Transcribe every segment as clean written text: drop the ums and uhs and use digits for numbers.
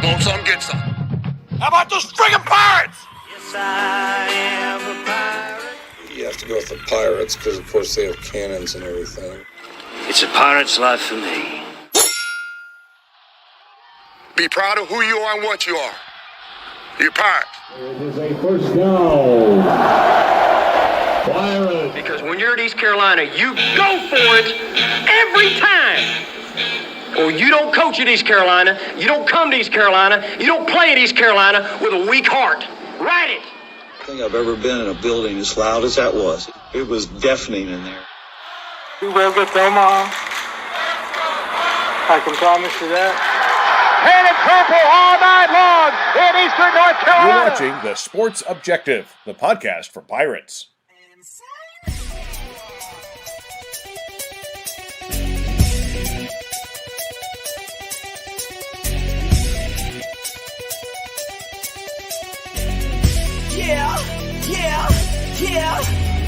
Want some, get some. How about those friggin' Pirates? Yes, I am a pirate. You have to go with the Pirates because, of course, they have cannons and everything. It's a pirate's life for me. Be proud of who you are and what you are. You're Pirates. It is a first down. Pirates. Because when you're at East Carolina, you go for it every time. Or you don't coach at East Carolina, you don't come to East Carolina, you don't play at East Carolina with a weak heart. Write it. I don't think I've ever been in a building as loud as that was. It was deafening in there. We will get to Omaha. I can promise you that. Red and purple all night long in Eastern North Carolina. You're watching The Sports Objective, the podcast for Pirates.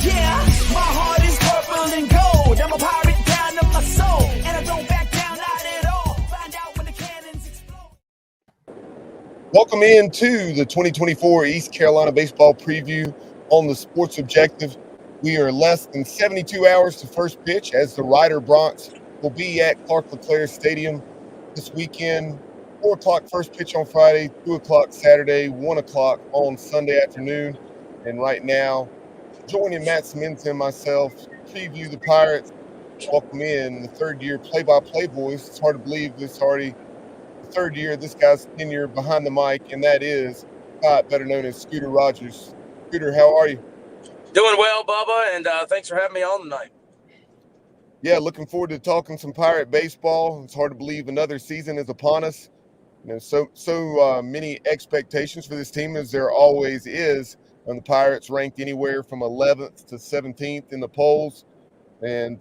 Yeah. My heart is purple and gold. I'm a pirate down to my soul. And I don't back down, not at all. Find out when the cannons explode. Welcome into the 2024 East Carolina Baseball Preview on the Sports Objective. We are less than 72 hours to first pitch as the Ryder Bronx will be at Clark LeClaire Stadium this weekend. 4 o'clock first pitch on Friday, 2 o'clock Saturday, 1 o'clock on Sunday afternoon. And right now, joining Matt Simmons and myself to preview the Pirates. Welcome in the third-year play-by-play voice. It's hard to believe it's already the third year this guy's tenure behind the mic, and that is Scott, better known as Scooter Rogers. Scooter, how are you? Doing well, Bubba, and thanks for having me on tonight. Yeah, looking forward to talking some Pirate baseball. It's hard to believe another season is upon us. You know, so many expectations for this team, as there always is. And the Pirates ranked anywhere from 11th to 17th in the polls. And,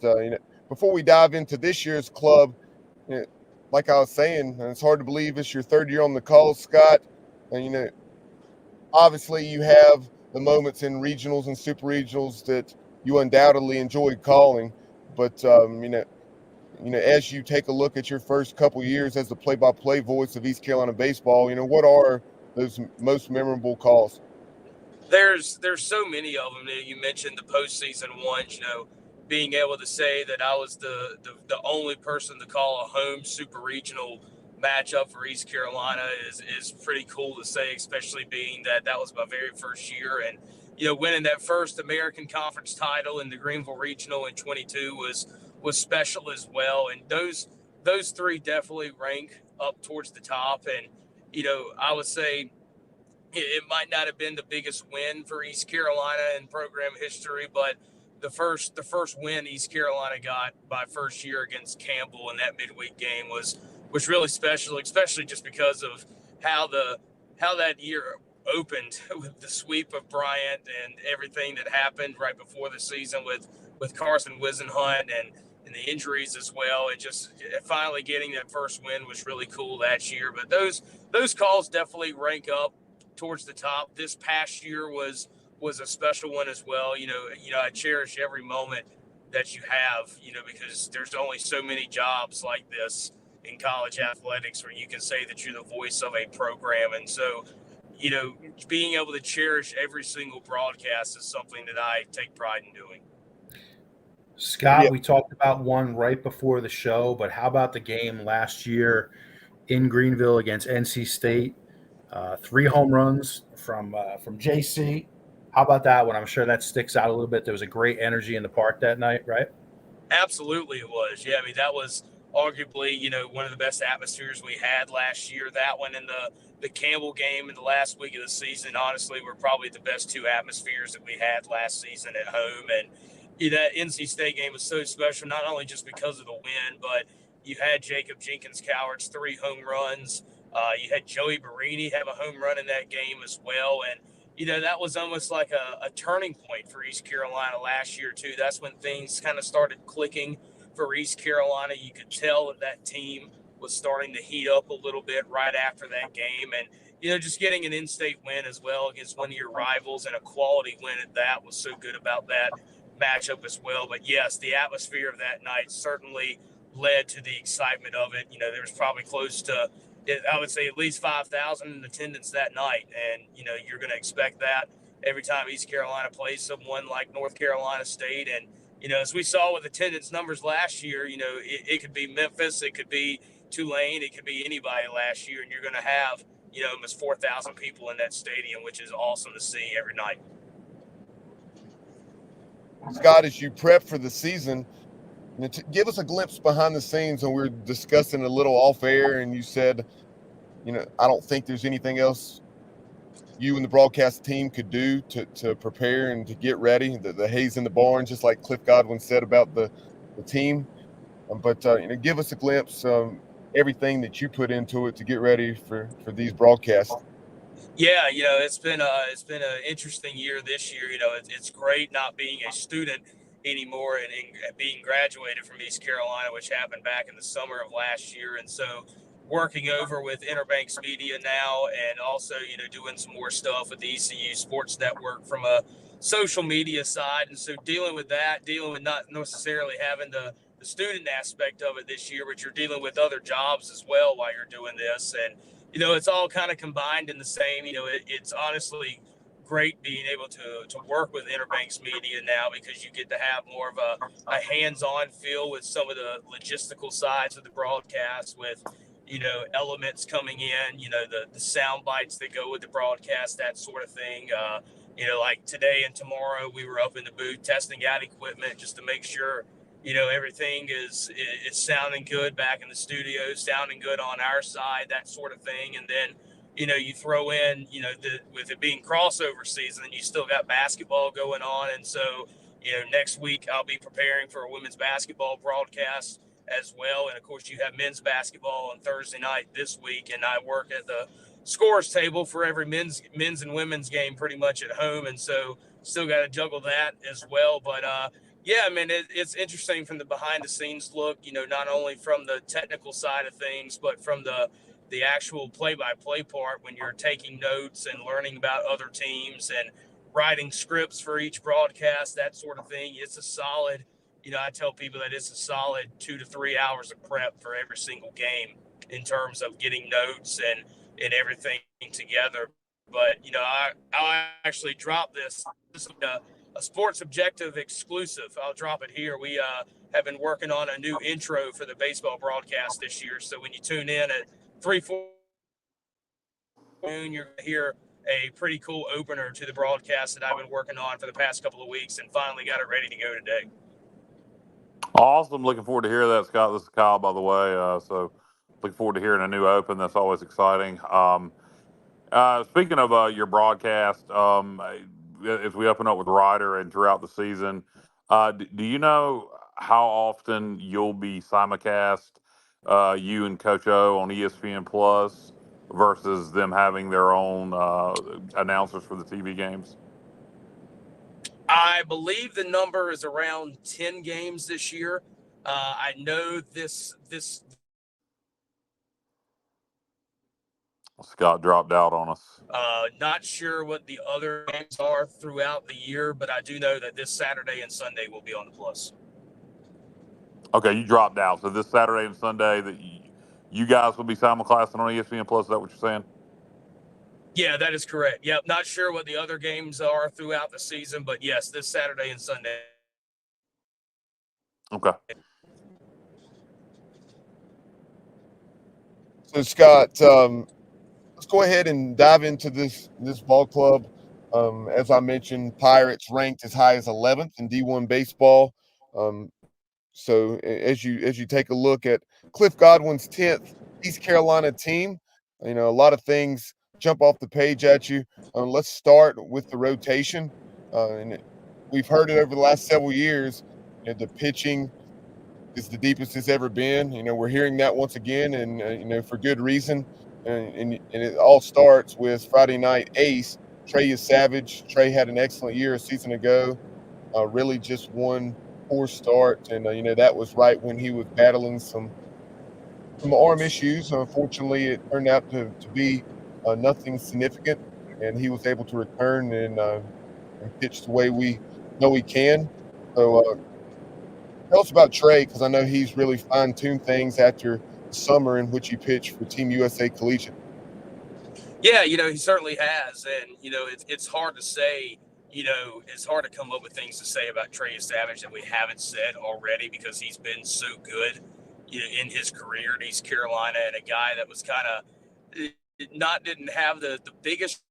before we dive into this year's club, like I was saying, it's hard to believe it's your third year on the call, Scott. And, obviously you have the moments in regionals and super regionals that you undoubtedly enjoyed calling. But, as you take a look at your first couple years as the play-by-play voice of East Carolina baseball, what are those most memorable calls? There's so many of them. You mentioned the postseason ones, being able to say that I was the only person to call a home super regional matchup for East Carolina is pretty cool to say, especially being that was my very first year. And, winning that first American Conference title in the Greenville Regional in 22 was special as well. And those three definitely rank up towards the top. And, I would say it might not have been the biggest win for East Carolina in program history, but the first win East Carolina got by first year against Campbell in that midweek game was really special, especially just because of how that year opened with the sweep of Bryant and everything that happened right before the season with Carson Wisenhunt and the injuries as well. And just finally getting that first win was really cool that year. But those calls definitely rank up towards the top. This past year was a special one as well. I cherish every moment that you have, because there's only so many jobs like this in college athletics where you can say that you're the voice of a program. And so, being able to cherish every single broadcast is something that I take pride in doing. Scott, we talked about one right before the show, but how about the game last year in Greenville against NC State? 3 home runs from JC. How about that one? I'm sure that sticks out a little bit. There was a great energy in the park that night, right? Absolutely it was. Yeah, that was arguably, one of the best atmospheres we had last year. That one and the Campbell game in the last week of the season, honestly, were probably the best 2 atmospheres that we had last season at home. And that NC State game was so special, not only just because of the win, but you had Jacob Jenkins-Coward's 3 home runs. You had Joey Barini have a home run in that game as well. And, that was almost like a turning point for East Carolina last year, too. That's when things kind of started clicking for East Carolina. You could tell that team was starting to heat up a little bit right after that game. And, just getting an in-state win as well against one of your rivals and a quality win at that was so good about that matchup as well. But, yes, the atmosphere of that night certainly led to the excitement of it. There was probably close to I would say at least 5,000 in attendance that night. And, you're going to expect that every time East Carolina plays someone like North Carolina State. And, as we saw with attendance numbers last year, it could be Memphis, it could be Tulane, it could be anybody last year. And you're going to have, almost 4,000 people in that stadium, which is awesome to see every night. Scott, as you prep for the season, give us a glimpse behind the scenes when we were discussing a little off air, and you said, I don't think there's anything else you and the broadcast team could do to prepare and to get ready. The hay's in the barn, just like Cliff Godwin said about the team. But give us a glimpse, everything that you put into it to get ready for these broadcasts. Yeah, it's been an interesting year this year. It's great not being a student anymore and being graduated from East Carolina, which happened back in the summer of last year. And so working over with Interbanks Media now, and also, doing some more stuff with the ECU Sports Network from a social media side. And so dealing with not necessarily having the student aspect of it this year, but you're dealing with other jobs as well while you're doing this. And, it's all kind of combined in the same. It's honestly great being able to work with Interbanks Media now, because you get to have more of a hands-on feel with some of the logistical sides of the broadcast, with elements coming in, the sound bites that go with the broadcast, that sort of thing. Like today and tomorrow, we were up in the booth testing out equipment just to make sure everything is sounding good back in the studio, sounding good on our side, that sort of thing. And then you throw in, with it being crossover season, you still got basketball going on. And so, next week I'll be preparing for a women's basketball broadcast as well. And of course, you have men's basketball on Thursday night this week. And I work at the scores table for every men's and women's game pretty much at home. And so still got to juggle that as well. But, yeah, I mean, it's interesting from the behind the scenes look, not only from the technical side of things, but from the actual play-by-play part, when you're taking notes and learning about other teams and writing scripts for each broadcast, that sort of thing. It's a solid, I tell people that it's a solid 2 to 3 hours of prep for every single game in terms of getting notes and everything together. But, I'll actually drop this. This is a Sports Objective exclusive. I'll drop it here. We have been working on a new intro for the baseball broadcast this year. So when you tune in at 3-4 noon, you're going to hear a pretty cool opener to the broadcast that I've been working on for the past couple of weeks, and finally got it ready to go today. Awesome. Looking forward to hear that, Scott. This is Kyle, by the way. So looking forward to hearing a new open. That's always exciting. Speaking of your broadcast, as we open up with Ryder and throughout the season, do you know how often you'll be simulcast, you and Coach O on ESPN Plus, versus them having their own announcers for the TV games? I believe the number is around 10 games this year. I know this. Scott dropped out on us. Not sure what the other games are throughout the year, but I do know that this Saturday and Sunday will be on the Plus. Okay, you dropped out. So this Saturday and Sunday that you guys will be simulcasting on ESPN Plus. Is that what you're saying? Yeah, that is correct. Yep. Not sure what the other games are throughout the season, but yes, this Saturday and Sunday. Okay. So Scott, let's go ahead and dive into this ball club. As I mentioned, Pirates ranked as high as 11th in D1 baseball. So as you take a look at Cliff Godwin's 10th East Carolina team, a lot of things jump off the page at you. Let's start with the rotation. And we've heard it over the last several years. The pitching is the deepest it's ever been. We're hearing that once again, and for good reason. And it all starts with Friday night ace Trey is Savage. Trey had an excellent year a season ago. Really just one poor start, and that was right when he was battling some arm issues. Unfortunately, it turned out to be nothing significant, and he was able to return and pitch the way we know he can. So tell us about Trey, because I know he's really fine-tuned things after summer in which he pitched for Team USA Collegiate. Yeah, he certainly has. And, it's hard to say, it's hard to come up with things to say about Trey Savage that we haven't said already because he's been so good, in his career at East Carolina, and a guy that was kind of didn't have the biggest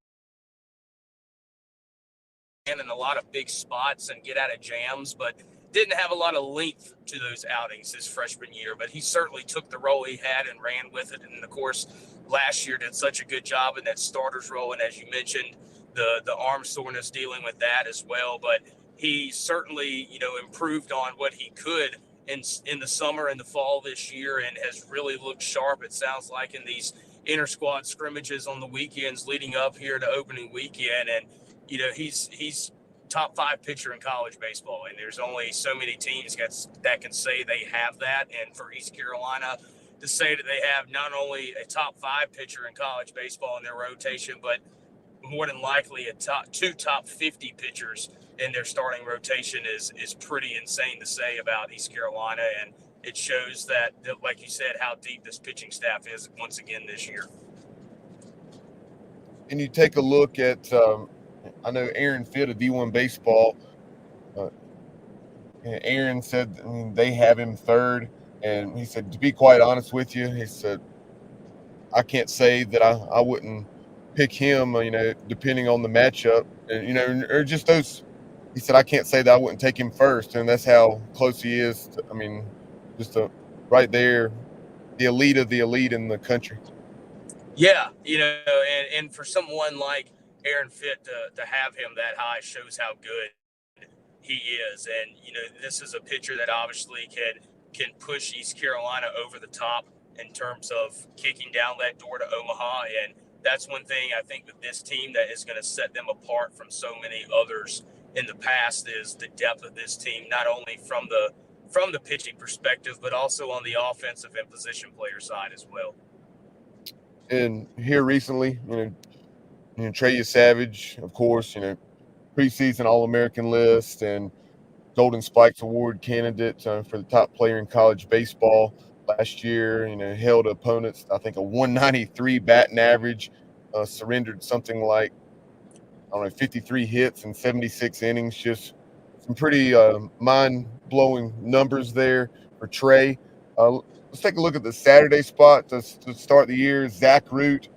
in a lot of big spots and get out of jams, but didn't have a lot of length to those outings his freshman year. But he certainly took the role he had and ran with it. And of course, last year did such a good job in that starter's role. And as you mentioned, the arm soreness, dealing with that as well. But he certainly, improved on what he could in the summer and the fall this year, and has really looked sharp. It sounds like in these inter squad scrimmages on the weekends leading up here to opening weekend. And he's top 5 pitcher in college baseball, and there's only so many teams that can say they have that. And for East Carolina to say that they have not only a top 5 pitcher in college baseball in their rotation, but more than likely two top 50 pitchers in their starting rotation is pretty insane to say about East Carolina. And it shows that, like you said, how deep this pitching staff is once again this year. And you take a look at I know Aaron Fitt of D1 Baseball. Aaron said they have him third, and he said, to be quite honest with you, he said, I can't say that I wouldn't pick him, depending on the matchup, and or just those. He said, I can't say that I wouldn't take him first, and that's how close he is. Just right there, the elite of the elite in the country. Yeah, and for someone like Aaron Fitt to have him that high shows how good he is. And, this is a pitcher that obviously can push East Carolina over the top in terms of kicking down that door to Omaha. And that's one thing I think with this team that is going to set them apart from so many others in the past is the depth of this team, not only from the pitching perspective, but also on the offensive and position player side as well. And here recently, Trey Savage, of course, preseason All-American list and Golden Spikes Award candidate for the top player in college baseball last year. Held opponents, I think, a 193 batting average, surrendered something like 53 hits and 76 innings. Just some pretty mind-blowing numbers there for Trey. Let's take a look at the Saturday spot to start the year. Zach Root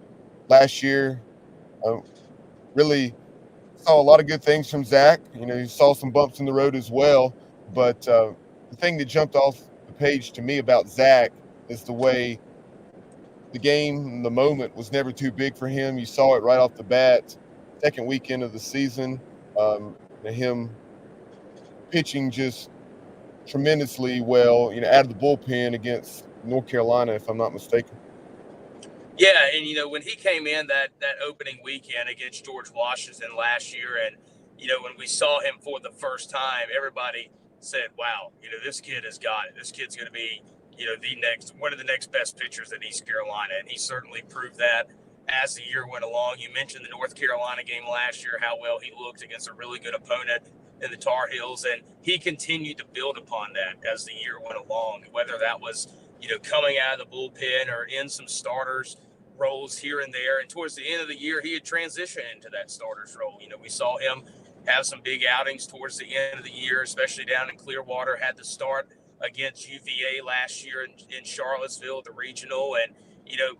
last year. Really saw a lot of good things from Zach. He saw some bumps in the road as well. But the thing that jumped off the page to me about Zach is the way the game, the moment was never too big for him. You saw it right off the bat, second weekend of the season. Him pitching just tremendously well, out of the bullpen against North Carolina, if I'm not mistaken. Yeah, and when he came in that opening weekend against George Washington last year, and when we saw him for the first time, everybody said, "Wow, this kid has got it. This kid's going to be, one of the next best pitchers at East Carolina," and he certainly proved that as the year went along. You mentioned the North Carolina game last year, how well he looked against a really good opponent in the Tar Heels, and he continued to build upon that as the year went along, whether that was coming out of the bullpen or in some starters roles here and there. And towards the end of the year, he had transitioned into that starter's role. We saw him have some big outings towards the end of the year, especially down in Clearwater. Had to start against UVA last year in Charlottesville, the regional. And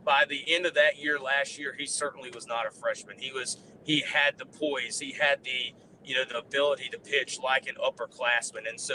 by the end of that year last year, he certainly was not a freshman. He had the poise, he had the ability to pitch like an upperclassman. And so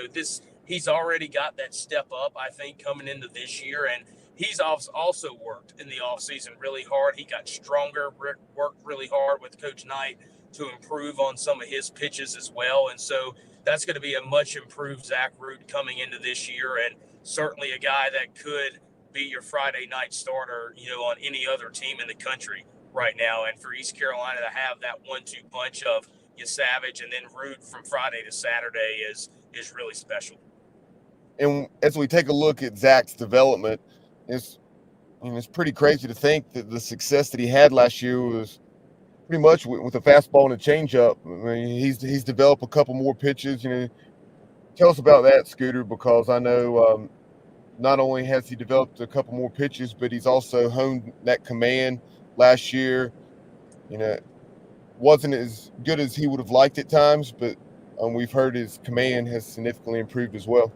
he's already got that step up, I think, coming into this year. And he's also worked in the offseason really hard. He got stronger, worked really hard with Coach Knight to improve on some of his pitches as well. And so that's going to be a much improved Zach Root coming into this year, and certainly a guy that could be your Friday night starter, on any other team in the country right now. And for East Carolina to have that 1-2 punch of Savage and then Root from Friday to Saturday is really special. And as we take a look at Zach's development, it's pretty crazy to think that the success that he had last year was pretty much with a fastball and a changeup. He's developed a couple more pitches. Tell us about that, Scooter, because I know not only has he developed a couple more pitches, but he's also honed that command. Last year, wasn't as good as he would have liked at times, but we've heard his command has significantly improved as well.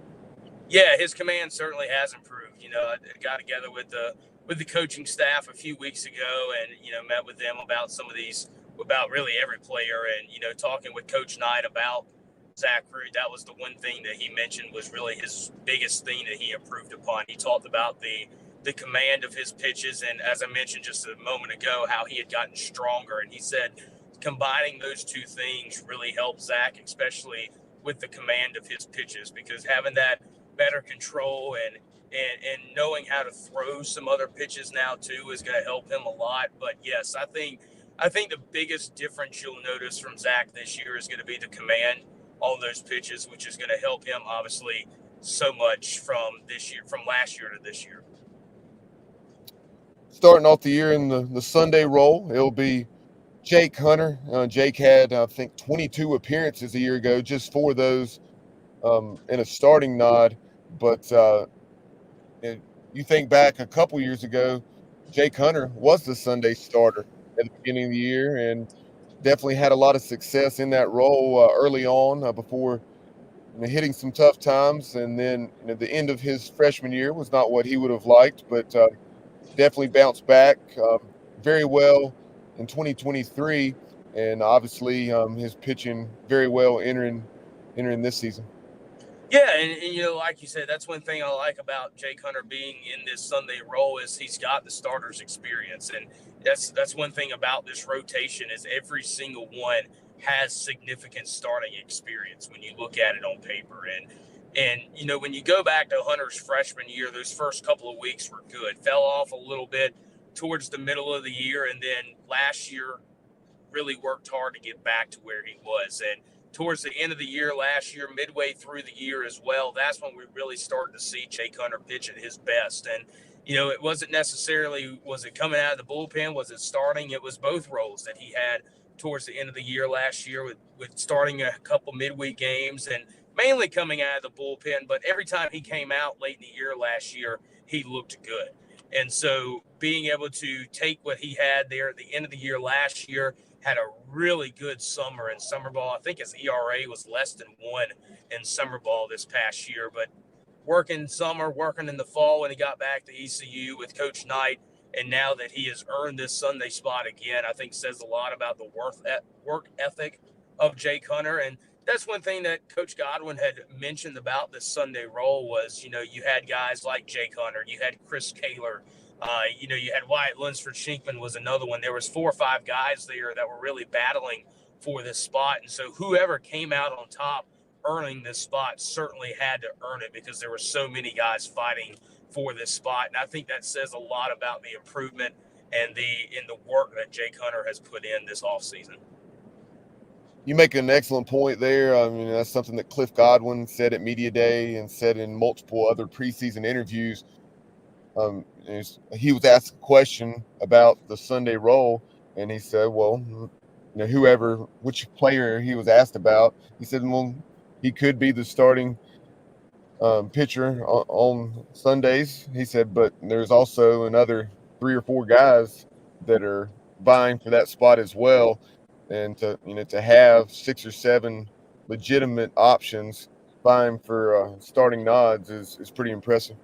Yeah, his command certainly has improved. I got together with the coaching staff a few weeks ago, and met with them about some of these, about really every player, and talking with Coach Knight about Zach Root. That was the one thing that he mentioned was really his biggest thing that he improved upon. He talked about the command of his pitches, and as I mentioned just a moment ago, how he had gotten stronger. And he said combining those two things really helped Zach, especially with the command of his pitches, because having that better control and knowing how to throw some other pitches now too is going to help him a lot. But yes, I think the biggest difference you'll notice from Zach this year is going to be the command on those pitches, which is going to help him obviously so much from last year to this year. Starting off the year in the Sunday role, it'll be Jake Hunter. Jake had, I think, 22 appearances a year ago, just 4 of those in a starting nod. But you think back a couple years ago, Jake Hunter was the Sunday starter at the beginning of the year and definitely had a lot of success in that role early on before hitting some tough times. And then the end of his freshman year was not what he would have liked, but definitely bounced back very well in 2023. And obviously his pitching very well entering this season. Yeah, and like you said, that's one thing I like about Jake Hunter being in this Sunday role is he's got the starter's experience, and that's one thing about this rotation is every single one has significant starting experience when you look at it on paper. And when you go back to Hunter's freshman year, those first couple of weeks were good. Fell off a little bit towards the middle of the year, and then last year really worked hard to get back to where he was. And towards the end of the year last year, midway through the year as well, that's when we really started to see Jake Hunter pitch at his best. And, it wasn't necessarily, was it coming out of the bullpen? Was it starting? It was both roles that he had towards the end of the year last year with starting a couple midweek games and mainly coming out of the bullpen. But every time he came out late in the year last year, he looked good. And so being able to take what he had there at the end of the year last year, had a really good summer in summer ball. I think his ERA was less than 1 in summer ball this past year, but working in the fall when he got back to ECU with Coach Knight, and now that he has earned this Sunday spot again, I think says a lot about the work ethic of Jake Hunter. And that's one thing that Coach Godwin had mentioned about this Sunday role was, you had guys like Jake Hunter, you had Chris Kaler, you had Wyatt Lunsford-Shinkman was another one. There was 4 or 5 guys there that were really battling for this spot. And so whoever came out on top earning this spot certainly had to earn it because there were so many guys fighting for this spot. And I think that says a lot about the improvement and the work that Jake Hunter has put in this offseason. You make an excellent point there. I mean, that's something that Cliff Godwin said at Media Day and said in multiple other preseason interviews. He was asked a question about the Sunday role, and he said, well, which player he was asked about, he said, well, he could be the starting pitcher on Sundays. He said, but there's also another 3 or 4 guys that are vying for that spot as well. And to have 6 or 7 legitimate options vying for starting nods is pretty impressive.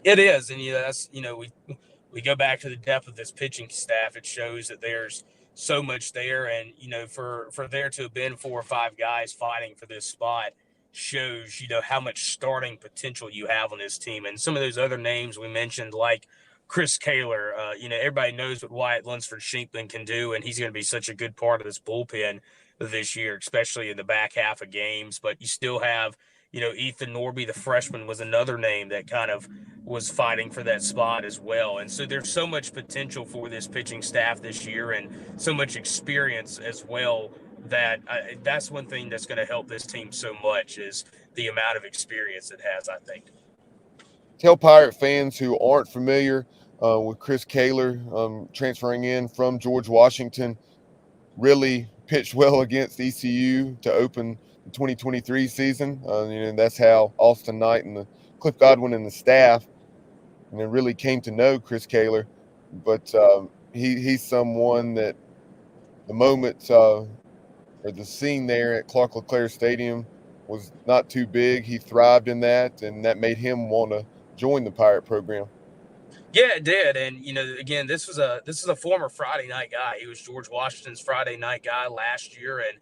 It is, and that's we go back to the depth of this pitching staff. It shows that there's so much there, and for there to have been 4 or 5 guys fighting for this spot shows how much starting potential you have on this team. And some of those other names we mentioned, like Chris Kaler, everybody knows what Wyatt Lunsford-Shinkman can do, and he's going to be such a good part of this bullpen this year, especially in the back half of games. But you still have Ethan Norby, the freshman, was another name that kind of was fighting for that spot as well. And so there's so much potential for this pitching staff this year and so much experience as well that that's one thing that's going to help this team so much is the amount of experience it has, I think. Tell Pirate fans who aren't familiar with Chris Kaler transferring in from George Washington, really pitched well against ECU to open the 2023 season. That's how Austin Knight and the Cliff Godwin and the staff and then really came to know Chris Kaler. But he's someone that the moment or the scene there at Clark LeClaire Stadium was not too big. He thrived in that, and that made him want to join the Pirate program. Yeah, it did. And, again, this is a former Friday night guy. He was George Washington's Friday night guy last year and,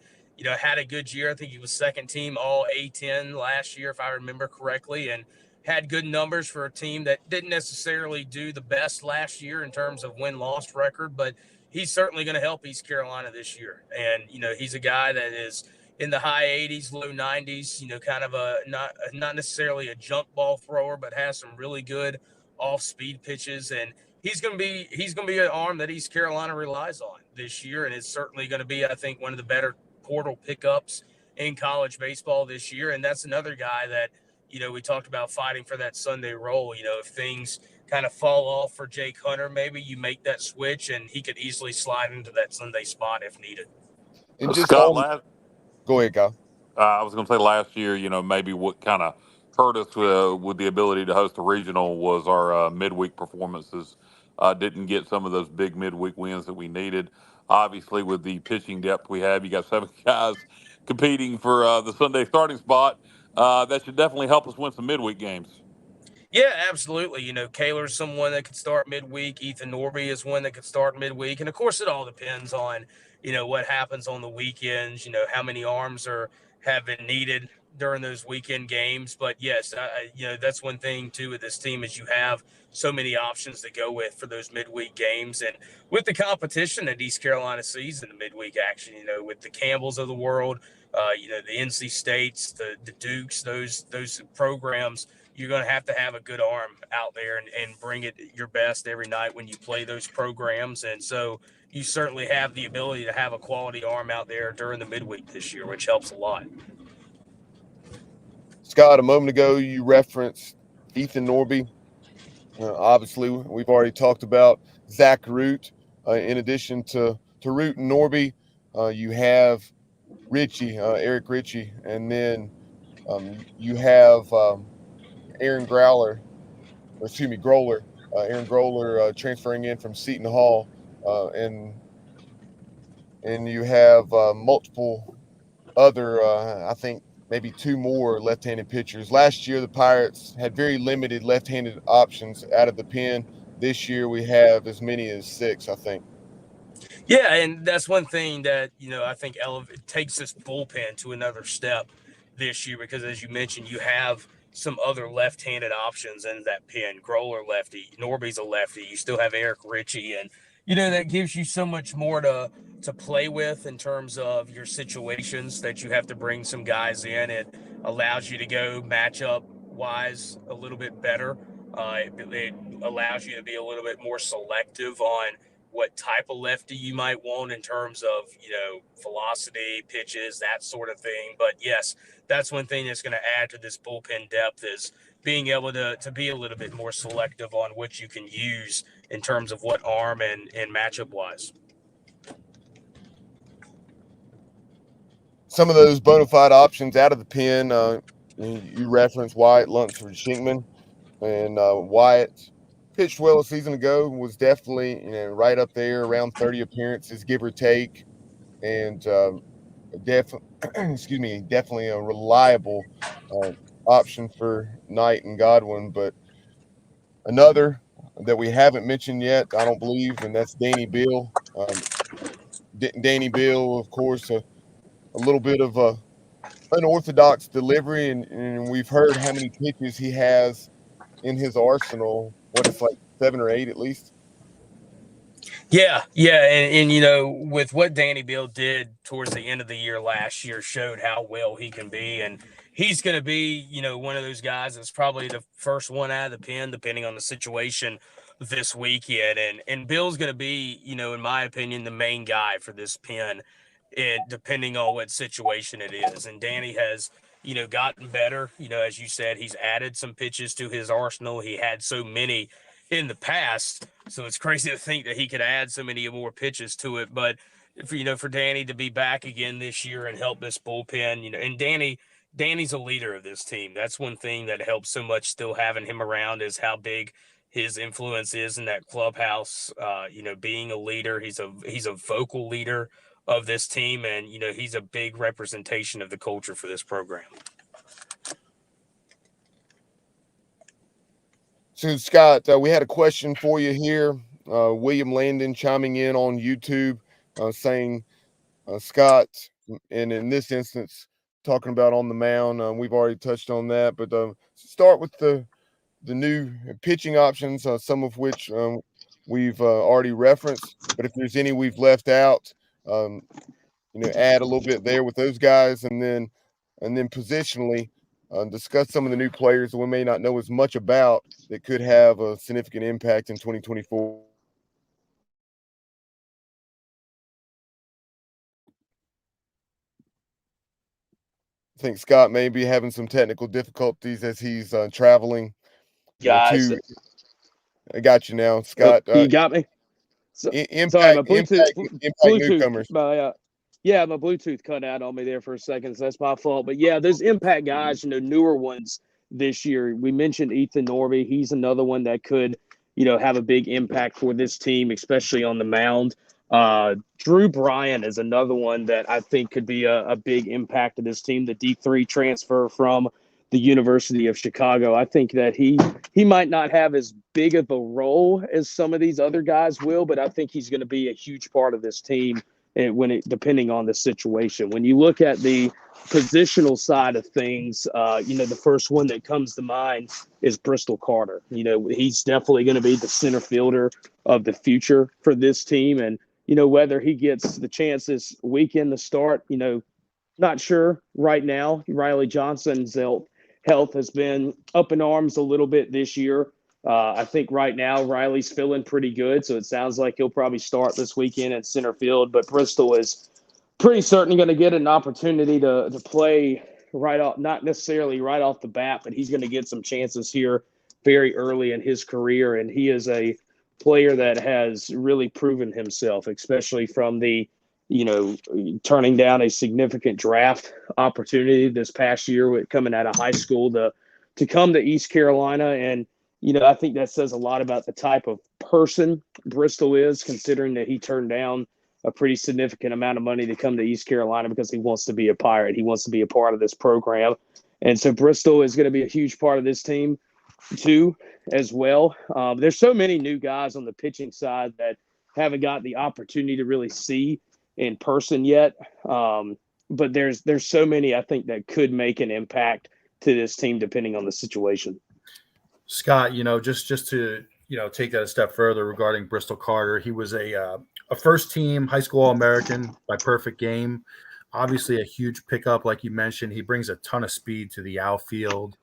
had a good year. I think he was second team all A-10 last year, if I remember correctly, and had good numbers for a team that didn't necessarily do the best last year in terms of win-loss record, but he's certainly going to help East Carolina this year. And, he's a guy that is in the high 80s, low 90s, kind of not necessarily a jump ball thrower, but has some really good off-speed pitches, and he's going to be an arm that East Carolina relies on this year, and it's certainly going to be, I think, one of the better portal pickups in college baseball this year. And that's another guy that, we talked about fighting for that Sunday role. If things kind of fall off for Jake Hunter, maybe you make that switch, and he could easily slide into that Sunday spot if needed. And just Scott, go ahead, Kyle. I was going to say last year, maybe what kind of hurt us with the ability to host a regional was our midweek performances. Didn't get some of those big midweek wins that we needed. Obviously, with the pitching depth we have, you got 7 guys competing for the Sunday starting spot. That should definitely help us win some midweek games. Yeah, absolutely. Kaler's someone that could start midweek. Ethan Norby is one that could start midweek. And, of course, it all depends on, what happens on the weekends, how many arms have been needed during those weekend games. But, yes, that's one thing, too, with this team is you have so many options to go with for those midweek games. And with the competition that East Carolina sees in the midweek action, with the Campbells of the world, the NC States, the Dukes, those programs, you're going to have a good arm out there and bring it your best every night when you play those programs. And so you certainly have the ability to have a quality arm out there during the midweek this year, which helps a lot. Scott, a moment ago, you referenced Ethan Norby. Obviously, we've already talked about Zach Root. In addition to Root and Norby, you have Eric Ritchie, and then you have Aaron Growler, Aaron Growler transferring in from Seton Hall, and you have multiple other, I think maybe 2 more left-handed pitchers. Last year, the Pirates had very limited left-handed options out of the pen. This year, we have as many as 6, I think. Yeah, and that's one thing that, I think takes this bullpen to another step this year because, as you mentioned, you have some other left-handed options in that pen. Growler lefty, Norby's a lefty. You still have Eric Ritchie, and that gives you so much more to play with in terms of your situations that you have to bring some guys in. It allows you to go matchup wise a little bit better. It allows you to be a little bit more selective on what type of lefty you might want in terms of, velocity, pitches, that sort of thing. But yes, that's one thing that's going to add to this bullpen depth is being able to be a little bit more selective on what you can use in terms of what arm and matchup wise. Some of those bona fide options out of the pen, you referenced Wyatt Lunsford Shinkman, and Wyatt pitched well a season ago, was definitely right up there around 30 appearances, give or take, and definitely a reliable option for Knight and Godwin. But another that we haven't mentioned yet, I don't believe, and that's Danny Beal. Danny Beal, of course, a little bit of a unorthodox delivery, and we've heard how many pitches he has in his arsenal. What, it's like 7 or 8 at least? Yeah. And with what Danny Beal did towards the end of the year last year showed how well he can be. And he's going to be, one of those guys that's probably the first one out of the pen, depending on the situation this weekend. And Bill's going to be, in my opinion, the main guy for this pen, depending on what situation it is. And Danny has, gotten better. As you said, he's added some pitches to his arsenal. He had so many in the past, so it's crazy to think that he could add so many more pitches to it. But for Danny to be back again this year and help this bullpen, and Danny's a leader of this team. That's one thing that helps so much still having him around is how big his influence is in that clubhouse. Being a leader, he's a vocal leader of this team, and he's a big representation of the culture for this program. So, Scott, we had a question for you here. William Landon chiming in on YouTube, saying, Scott, and in this instance, talking about on the mound, we've already touched on that, but start with the new pitching options, some of which we've already referenced. But if there's any we've left out, add a little bit there with those guys, and then positionally discuss some of the new players that we may not know as much about that could have a significant impact in 2024. I think Scott may be having some technical difficulties as he's traveling. Guys, I got you now, Scott. You got me. Sorry, my Bluetooth newcomers. My Bluetooth cut out on me there for a second, so that's my fault. But yeah, those impact guys, newer ones this year. We mentioned Ethan Norby. He's another one that could, have a big impact for this team, especially on the mound. Drew Bryan is another one that I think could be a big impact to this team. The D3 transfer from the University of Chicago. I think that he might not have as big of a role as some of these other guys will, but I think he's going to be a huge part of this team depending on the situation. When you look at the positional side of things, the first one that comes to mind is Bristol Carter. He's definitely going to be the center fielder of the future for this team. And, whether he gets the chance this weekend to start, not sure right now. Riley Johnson's health has been up in arms a little bit this year. I think right now Riley's feeling pretty good, so it sounds like he'll probably start this weekend at center field. But Bristol is pretty certain going to get an opportunity to play right off, not necessarily right off the bat, but he's going to get some chances here very early in his career. And he is a player that has really proven himself, especially from the turning down a significant draft opportunity this past year with coming out of high school to come to East Carolina. And, I think that says a lot about the type of person Bristol is, considering that he turned down a pretty significant amount of money to come to East Carolina because he wants to be a Pirate. He wants to be a part of this program. And so Bristol is going to be a huge part of this team too, as well. There's so many new guys on the pitching side that haven't got the opportunity to really see in person yet. But there's so many, I think, that could make an impact to this team depending on the situation. Scott, just to, take that a step further regarding Bristol Carter, he was a first team high school All-American by perfect game. Obviously a huge pickup, like you mentioned. He brings a ton of speed to the outfield.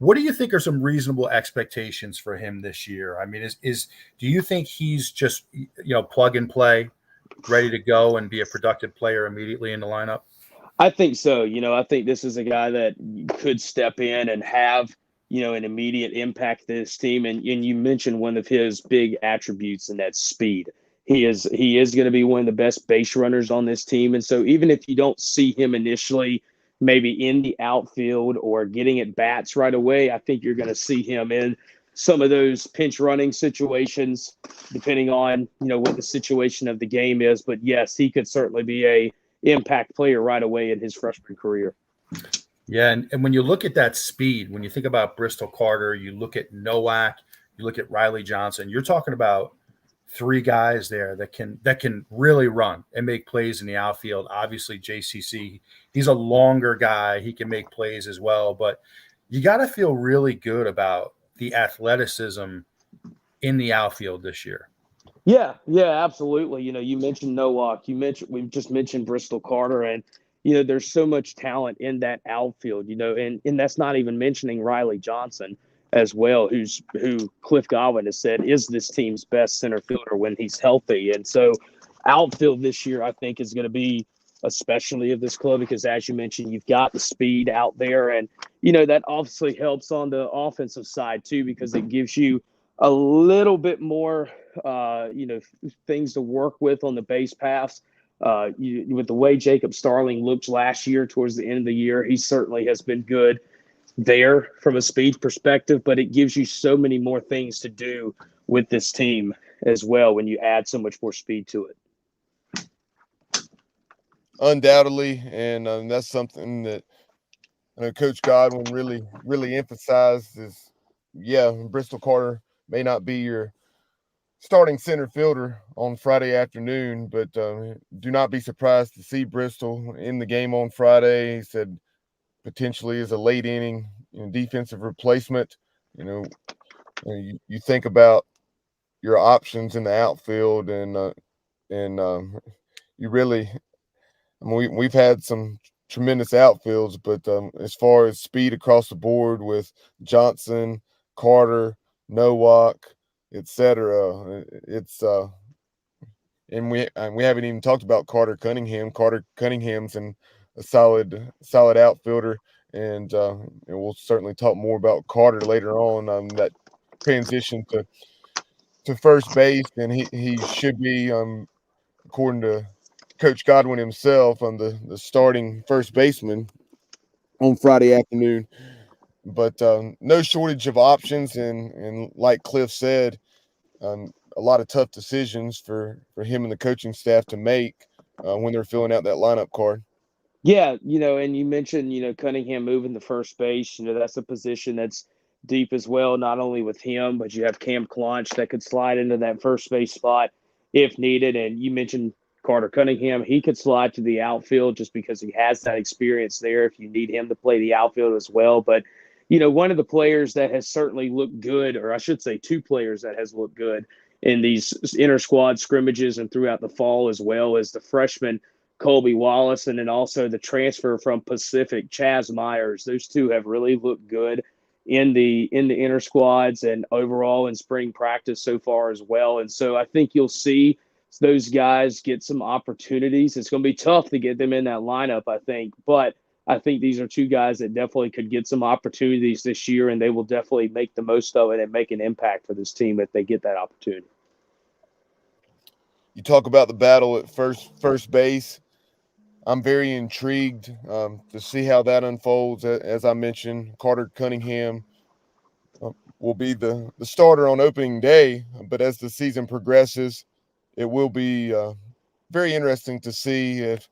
What do you think are some reasonable expectations for him this year? I mean, do you think he's just, plug and play, ready to go and be a productive player immediately in the lineup? I think so. I think this is a guy that could step in and have, an immediate impact to this team. And you mentioned one of his big attributes, and that's speed. He is going to be one of the best base runners on this team. And so even if you don't see him initially maybe in the outfield or getting at bats right away, I think you're going to see him in some of those pinch running situations, depending on, what the situation of the game is. But yes, he could certainly be a impact player right away in his freshman career. Yeah, and when you look at that speed, when you think about Bristol Carter, you look at Nowak, you look at Riley Johnson, you're talking about three guys there that can really run and make plays in the outfield. Obviously, JCC, he's a longer guy. He can make plays as well. But you got to feel really good about the athleticism in the outfield this year. Yeah, absolutely. You mentioned Nowak. We've just mentioned Bristol Carter, and there's so much talent in that outfield. And that's not even mentioning Riley Johnson as well, who Cliff Godwin has said is this team's best center fielder when he's healthy. And so outfield this year, I think, is going to be a specialty of this club because, as you mentioned, you've got the speed out there. And, that obviously helps on the offensive side too, because it gives you a little bit more, things to work with on the base paths. With the way Jacob Starling looked last year towards the end of the year, he certainly has been good there from a speed perspective, but it gives you so many more things to do with this team as well when you add so much more speed to it. Undoubtedly, and that's something that Coach Godwin really emphasized is, Bristol Carter may not be your starting center fielder on Friday afternoon, but do not be surprised to see Bristol in the game on Friday. He said potentially as a late inning defensive replacement. You think about your options in the outfield, and you really, we've had some tremendous outfields, but as far as speed across the board with Johnson, Carter, Nowak, etc., it's and we haven't even talked about Carter Cunningham. Carter Cunningham's a solid outfielder, and we'll certainly talk more about Carter later on. That transition to first base, and he should be, according to Coach Godwin himself, on the starting first baseman on Friday afternoon. But no shortage of options, and like Cliff said, a lot of tough decisions for him and the coaching staff to make when they're filling out that lineup card. Yeah, and you mentioned, Cunningham moving to first base. That's a position that's deep as well, not only with him, but you have Cam Clonch that could slide into that first base spot if needed. And you mentioned Carter Cunningham. He could slide to the outfield just because he has that experience there if you need him to play the outfield as well. But, one of the players that has certainly looked good, or I should say two players that has looked good in these inter-squad scrimmages and throughout the fall, as well as the freshman Colby Wallace, and then also the transfer from Pacific, Chaz Myers. Those two have really looked good in the inter squads and overall in spring practice so far as well. And so I think you'll see those guys get some opportunities. It's going to be tough to get them in that lineup, I think, but I think these are two guys that definitely could get some opportunities this year, and they will definitely make the most of it and make an impact for this team if they get that opportunity. You talk about the battle at first base. I'm very intrigued to see how that unfolds. As I mentioned, Carter Cunningham will be the starter on opening day, but as the season progresses, it will be very interesting to see if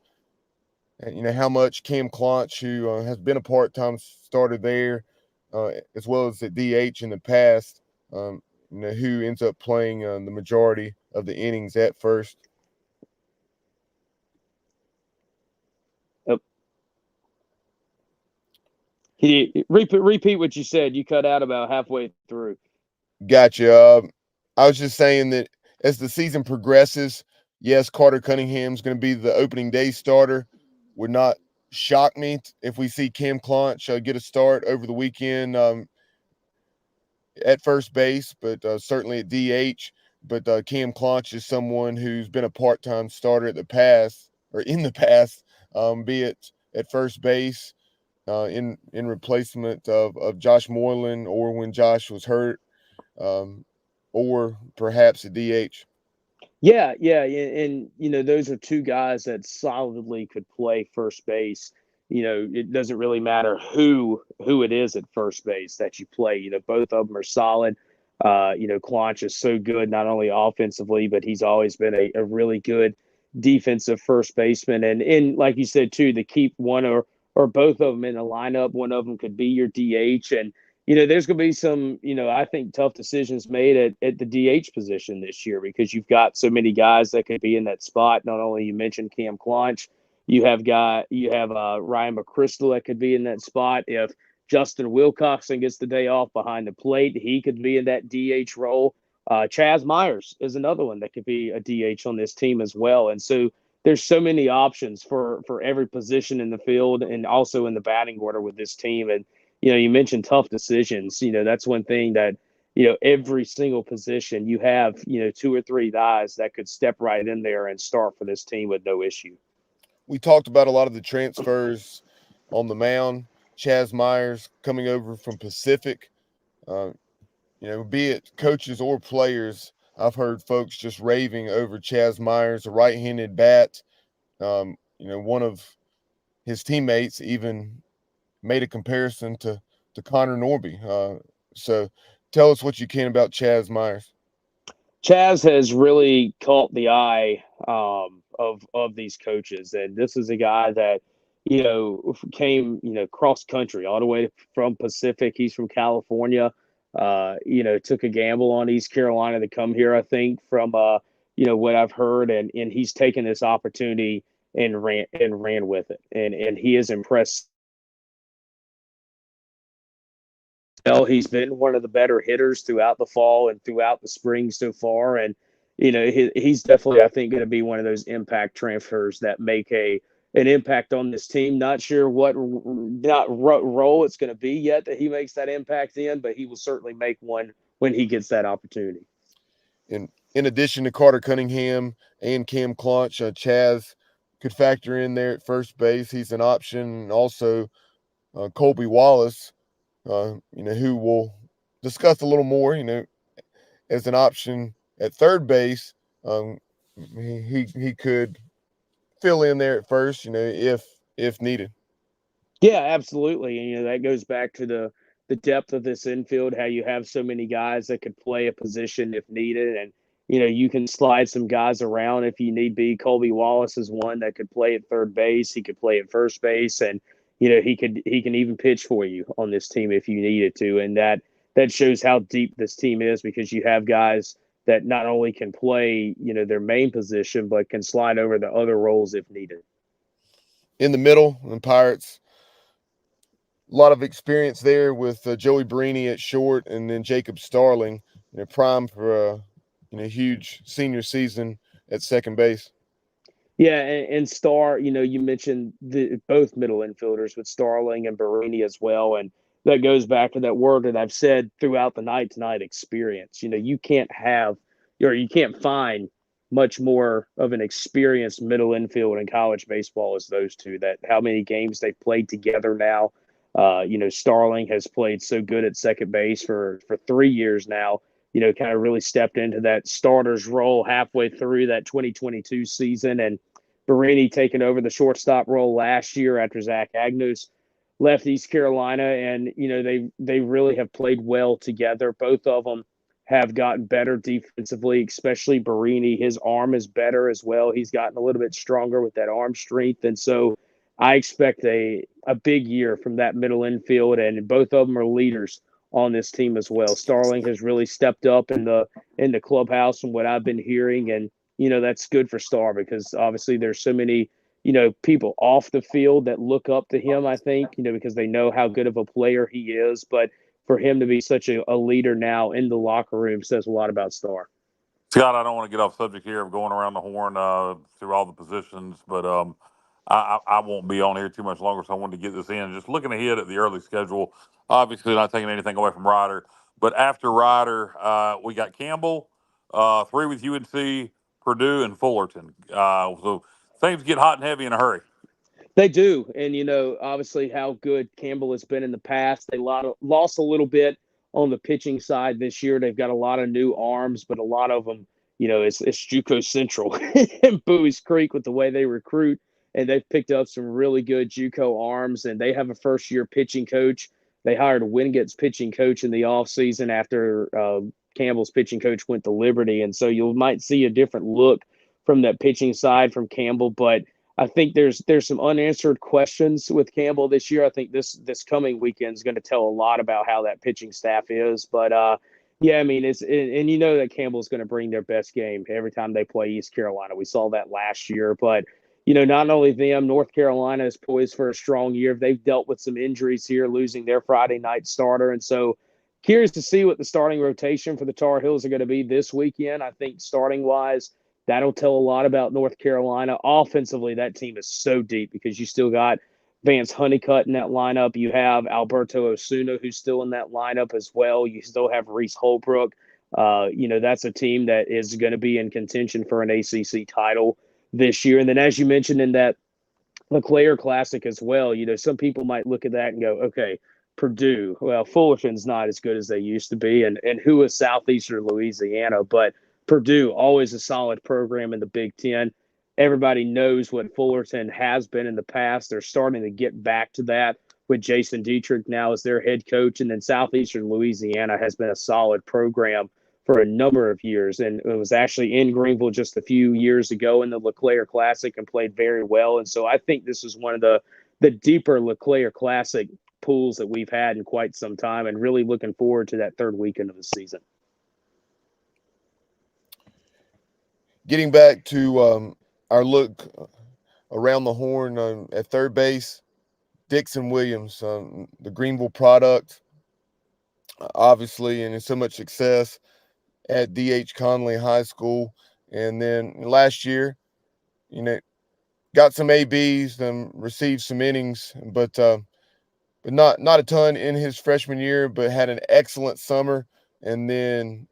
how much Cam Clonch, who has been a part-time starter there, as well as at DH in the past, who ends up playing the majority of the innings at first. Repeat what you said. You cut out about halfway through. Gotcha. I was just saying that as the season progresses, yes, Carter Cunningham's going to be the opening day starter. Would not shock me if we see Cam Clonch get a start over the weekend at first base, but certainly at DH. But Cam Clonch is someone who's been a part-time starter in the past, be it at first base, in replacement of Josh Moylan, or when Josh was hurt, or perhaps a DH. Yeah, and those are two guys that solidly could play first base. It doesn't really matter who it is at first base that you play. Both of them are solid. Clonch is so good not only offensively, but he's always been a really good defensive first baseman. And like you said too, to keep one or both of them in a lineup, one of them could be your DH. And there's going to be some, I think tough decisions made at the DH position this year, because you've got so many guys that could be in that spot. Not only you mentioned Cam Clonch, you have Ryan McChrystal that could be in that spot. If Justin Wilcoxon gets the day off behind the plate, he could be in that DH role. Chaz Myers is another one that could be a DH on this team as well. And so there's so many options for every position in the field and also in the batting order with this team. And you mentioned tough decisions. That's one thing that, every single position you have, two or three guys that could step right in there and start for this team with no issue. We talked about a lot of the transfers on the mound. Chaz Myers coming over from Pacific. Be it coaches or players, I've heard folks just raving over Chaz Myers, a right-handed bat. One of his teammates even made a comparison to to Connor Norby. So tell us what you can about Chaz Myers. Chaz has really caught the eye of these coaches, and this is a guy that came cross country all the way from Pacific. He's from California. Took a gamble on East Carolina to come here. I think from what I've heard, and he's taken this opportunity and ran with it, and he has impressed. He's been one of the better hitters throughout the fall and throughout the spring so far, and he's definitely, I think, going to be one of those impact transfers that make an impact on this team. Not sure what role it's going to be yet that he makes that impact in, but he will certainly make one when he gets that opportunity. In addition to Carter Cunningham and Cam Claunch, Chaz could factor in there at first base. He's an option. And also Colby Wallace, who we'll discuss a little more, as an option at third base. He could fill in there at first, if needed. Yeah, absolutely. And that goes back to the depth of this infield, how you have so many guys that could play a position if needed. And you can slide some guys around if you need be. Colby Wallace is one that could play at third base. He could play at first base, and he can even pitch for you on this team if you needed to. And that shows how deep this team is, because you have guys that not only can play their main position, but can slide over the other roles if needed. In the middle, the Pirates, a lot of experience there with Joey Barini at short, and then Jacob Starling, prime for a huge senior season at second base. Yeah, and Star, you mentioned both middle infielders with Starling and Barini as well, and that goes back to that word that I've said throughout the night tonight: experience. You can't find much more of an experienced middle infield in college baseball as those two. That how many games they've played together now. Starling has played so good at second base for 3 years now. Kind of really stepped into that starter's role halfway through that 2022 season, and Barini taking over the shortstop role last year after Zach Agnews left East Carolina, and they really have played well together. Both of them have gotten better defensively, especially Barini. His arm is better as well. He's gotten a little bit stronger with that arm strength, and so I expect a big year from that middle infield, and both of them are leaders on this team as well. Starling has really stepped up in the clubhouse from what I've been hearing, and that's good for Star, because obviously there's so many people off the field that look up to him, I think, because they know how good of a player he is, but for him to be such a leader now in the locker room says a lot about Star. Scott, I don't want to get off subject here of going around the horn through all the positions, but I won't be on here too much longer, so I wanted to get this in. Just looking ahead at the early schedule, obviously not taking anything away from Ryder, but after Ryder, we got Campbell, 3 with UNC, Purdue, and Fullerton. So things get hot and heavy in a hurry. They do, and obviously how good Campbell has been in the past. They lost a little bit on the pitching side this year. They've got a lot of new arms, but a lot of them, it's JUCO Central and Bowie's Creek with the way they recruit, and they've picked up some really good JUCO arms, and they have a first-year pitching coach. They hired Wingett's pitching coach in the offseason after Campbell's pitching coach went to Liberty, and so you might see a different look from that pitching side from Campbell, but I think there's some unanswered questions with Campbell this year. I think this coming weekend is going to tell a lot about how that pitching staff is. But yeah, I mean, and that Campbell's going to bring their best game every time they play East Carolina. We saw that last year. But not only them, North Carolina is poised for a strong year. They've dealt with some injuries here, losing their Friday night starter, and so curious to see what the starting rotation for the Tar Heels are going to be this weekend. I think starting wise, that'll tell a lot about North Carolina. Offensively, that team is so deep because you still got Vance Honeycutt in that lineup. You have Alberto Osuna, who's still in that lineup as well. You still have Reese Holbrook. That's a team that is going to be in contention for an ACC title this year. And then, as you mentioned in that LeClaire Classic as well, some people might look at that and go, okay, Purdue. Well, Fullerton's not as good as they used to be. And who is Southeastern Louisiana? But Purdue, always a solid program in the Big Ten. Everybody knows what Fullerton has been in the past. They're starting to get back to that. with Jason Dietrich now as their head coach. And then Southeastern Louisiana has been a solid program for a number of years. And it was actually in Greenville just a few years ago in the LeClaire Classic and played very well. And so I think this is one of the deeper LeClaire Classic pools that we've had in quite some time, and really looking forward to that third weekend of the season. Getting back to our look around the horn at third base, Dixon Williams, the Greenville product, obviously, and so much success at D.H. Conley High School. And then last year, got some ABs, received some innings, but not a ton in his freshman year, but had an excellent summer. And then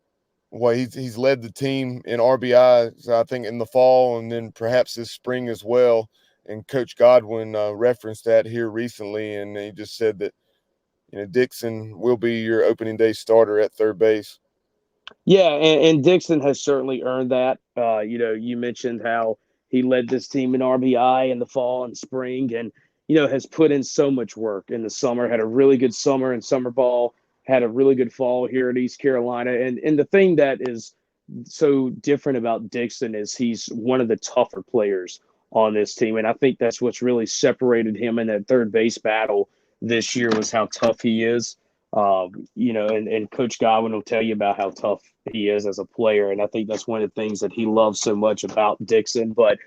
he's led the team in RBIs, I think, in the fall, and then perhaps this spring as well. And Coach Godwin referenced that here recently, and he just said that Dixon will be your opening day starter at third base. Yeah, and Dixon has certainly earned that. You mentioned how he led this team in RBI in the fall and spring, and has put in so much work in the summer. Had a really good summer in summer ball. Had a really good fall here at East Carolina. And the thing that is so different about Dixon is he's one of the tougher players on this team. And I think that's what's really separated him in that third base battle this year was how tough he is. And Coach Godwin will tell you about how tough he is as a player. And I think that's one of the things that he loves so much about Dixon. But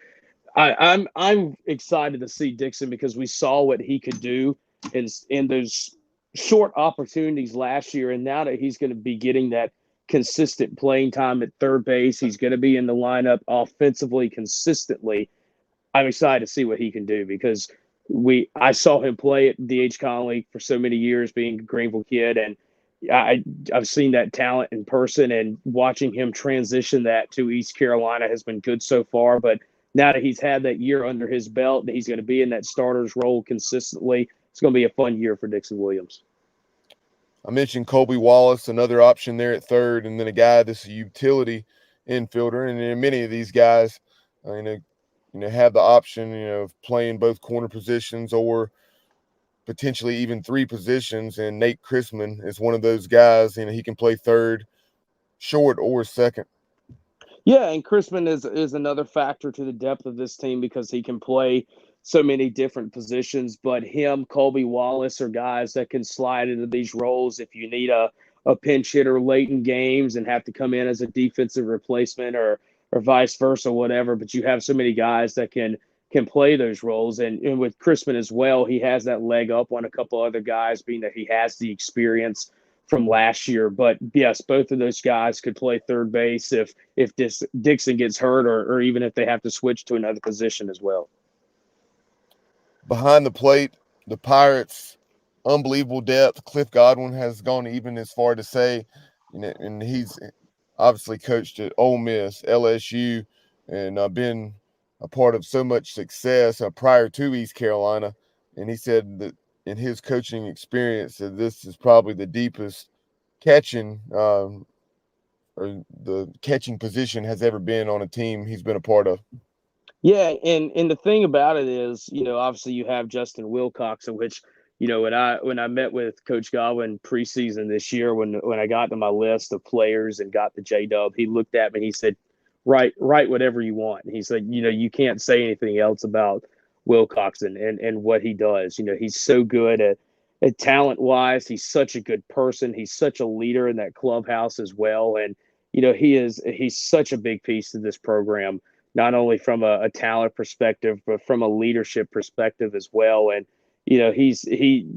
I'm excited to see Dixon because we saw what he could do in those short opportunities last year, and now that he's going to be getting that consistent playing time at third base, he's going to be in the lineup offensively consistently. I'm excited to see what he can do because I saw him play at D.H. Conley for so many years, being a Greenville kid, and I've seen that talent in person, and watching him transition that to East Carolina has been good so far. But now that he's had that year under his belt, that he's going to be in that starter's role consistently, it's going to be a fun year for Dixon Williams. I mentioned Colby Wallace, another option there at third, and then a guy that's a utility infielder. And many of these guys, have the option, of playing both corner positions or potentially even three positions. And Nate Chrisman is one of those guys. He can play third, short, or second. Yeah, and Chrisman is another factor to the depth of this team because he can play so many different positions. But him, Colby Wallace are guys that can slide into these roles if you need a pinch hitter late in games and have to come in as a defensive replacement or vice versa, whatever. But you have so many guys that can play those roles. And with Chrisman as well, he has that leg up on a couple other guys, being that he has the experience from last year. But yes, both of those guys could play third base if Dixon gets hurt or even if they have to switch to another position as well. Behind the plate, the Pirates, unbelievable depth. Cliff Godwin has gone even as far to say, and he's obviously coached at Ole Miss, LSU, and been a part of so much success prior to East Carolina. And he said that in his coaching experience, that this is probably the deepest catching or the catching position has ever been on a team he's been a part of. Yeah, and the thing about it is, obviously you have Justin Wilcox, in which, when I met with Coach Godwin preseason this year, when I got to my list of players and got the J-Dub, he looked at me and he said, write whatever you want. And he said, you can't say anything else about Wilcox and what he does. He's so good at talent-wise. He's such a good person. He's such a leader in that clubhouse as well. And, he's such a big piece to this program, not only from a talent perspective, but from a leadership perspective as well. And, he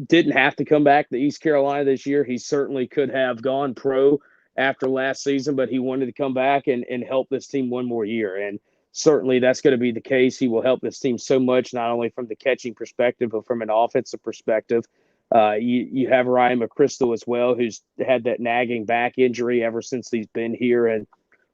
didn't have to come back to East Carolina this year. He certainly could have gone pro after last season, but he wanted to come back and help this team one more year. And certainly that's going to be the case. He will help this team so much, not only from the catching perspective, but from an offensive perspective. You have Ryan McChrystal as well, who's had that nagging back injury ever since he's been here. And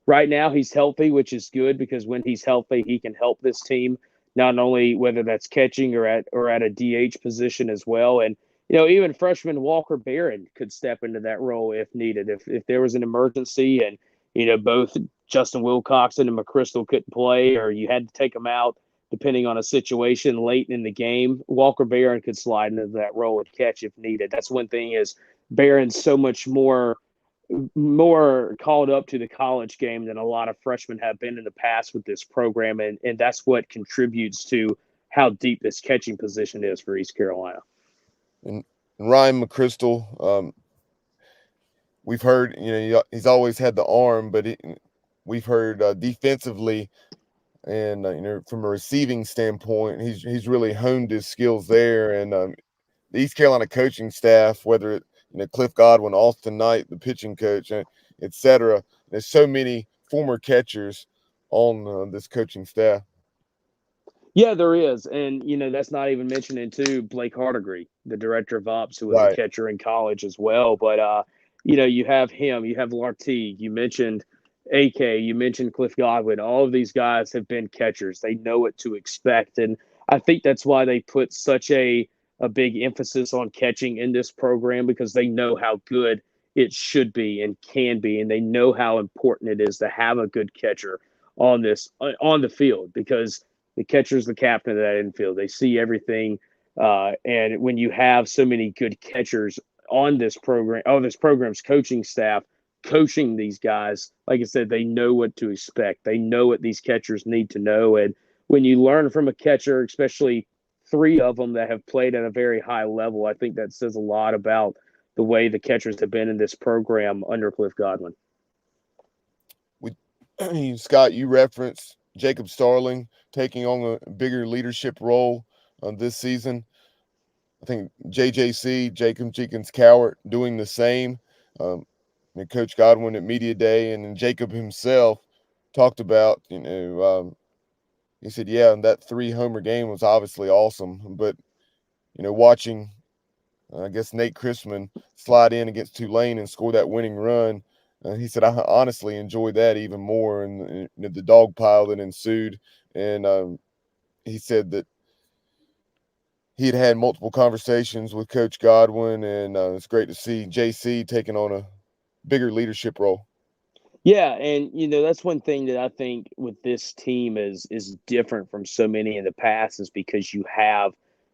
right now he's healthy, which is good because when he's healthy, he can help this team, not only whether that's catching or at a DH position as well. And, even freshman Walker Barron could step into that role if needed. If there was an emergency and, both Justin Wilcox and McChrystal couldn't play or you had to take them out depending on a situation late in the game, Walker Barron could slide into that role and catch if needed. That's one thing is Barron's so much more called up to the college game than a lot of freshmen have been in the past with this program, and that's what contributes to how deep this catching position is for East Carolina. And Ryan McChrystal, we've heard, he's always had the arm, but we've heard defensively and from a receiving standpoint, he's really honed his skills there. And the East Carolina coaching staff, whether it Cliff Godwin, Austin Knight, the pitching coach, etc. There's so many former catchers on this coaching staff. Yeah, there is. And, that's not even mentioning, too, Blake Hardigree, the director of ops, who was a catcher in college as well. But, you have him, you have Lartigue, you mentioned AK, you mentioned Cliff Godwin. All of these guys have been catchers. They know what to expect. And I think that's why they put such a big emphasis on catching in this program, because they know how good it should be and can be. And they know how important it is to have a good catcher on the field, because the catcher is the captain of that infield. They see everything. And when you have so many good catchers on this program's coaching staff, coaching these guys, like I said, they know what to expect. They know what these catchers need to know. And when you learn from a catcher, especially 3 of them that have played at a very high level, I think that says a lot about the way the catchers have been in this program under Cliff Godwin. Scott, you referenced Jacob Starling taking on a bigger leadership role this season. I think JJC, Jacob Jenkins Cowart, doing the same. And Coach Godwin at Media Day, and then Jacob himself talked about, he said, yeah, that 3-homer game was obviously awesome. But, watching, I guess, Nate Chrisman slide in against Tulane and score that winning run, he said, I honestly enjoyed that even more, and the dog pile that ensued. And he said that he had multiple conversations with Coach Godwin, and it's great to see JC taking on a bigger leadership role. Yeah, and that's one thing that I think with this team is different from so many in the past, is because you have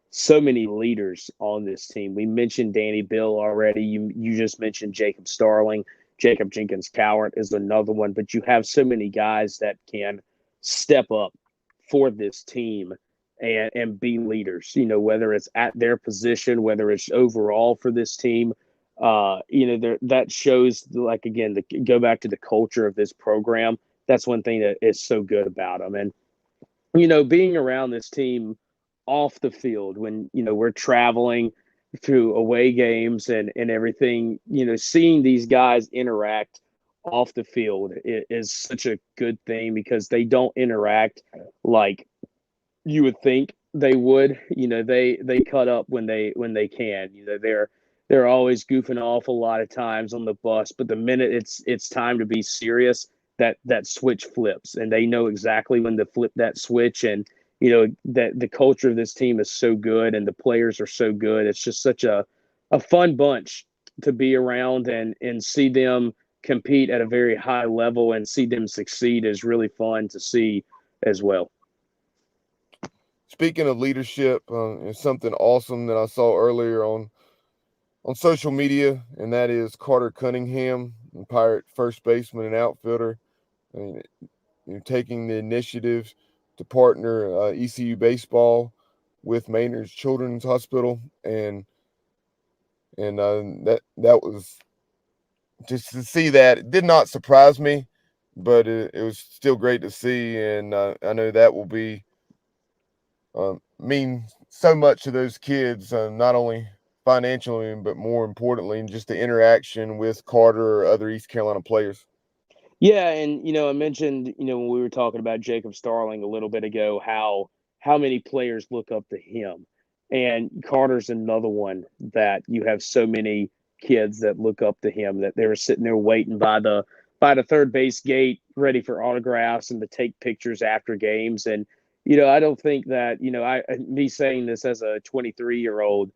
so many leaders on this team. We mentioned Danny Bill already. You just mentioned Jacob Starling. Jacob Jenkins Cowart is another one, but you have so many guys that can step up for this team and be leaders, whether it's at their position, whether it's overall for this team. That shows, like, again, go back to the culture of this program. That's one thing that is so good about them. And, being around this team off the field when, we're traveling through away games and everything, seeing these guys interact off the field is such a good thing, because they don't interact like you would think they would. They cut up when they can. They're always goofing off a lot of times on the bus, but the minute it's time to be serious, that switch flips, and they know exactly when to flip that switch. And that the culture of this team is so good, and the players are so good. It's just such a fun bunch to be around, and see them compete at a very high level and see them succeed is really fun to see as well. Speaking of leadership, it's something awesome that I saw earlier on social media, and that is Carter Cunningham, Pirate first baseman and outfielder, taking the initiative to partner ECU baseball with Maynard's Children's Hospital, and that was just to see that. It did not surprise me, but it was still great to see, and I know that will be mean so much to those kids, not only financially, but more importantly, just the interaction with Carter or other East Carolina players. Yeah, and I mentioned, when we were talking about Jacob Starling a little bit ago, how many players look up to him. And Carter's another one that you have so many kids that look up to him, that they were sitting there waiting by the third base gate, ready for autographs and to take pictures after games. And I don't think that, me saying this as a 23-year-old,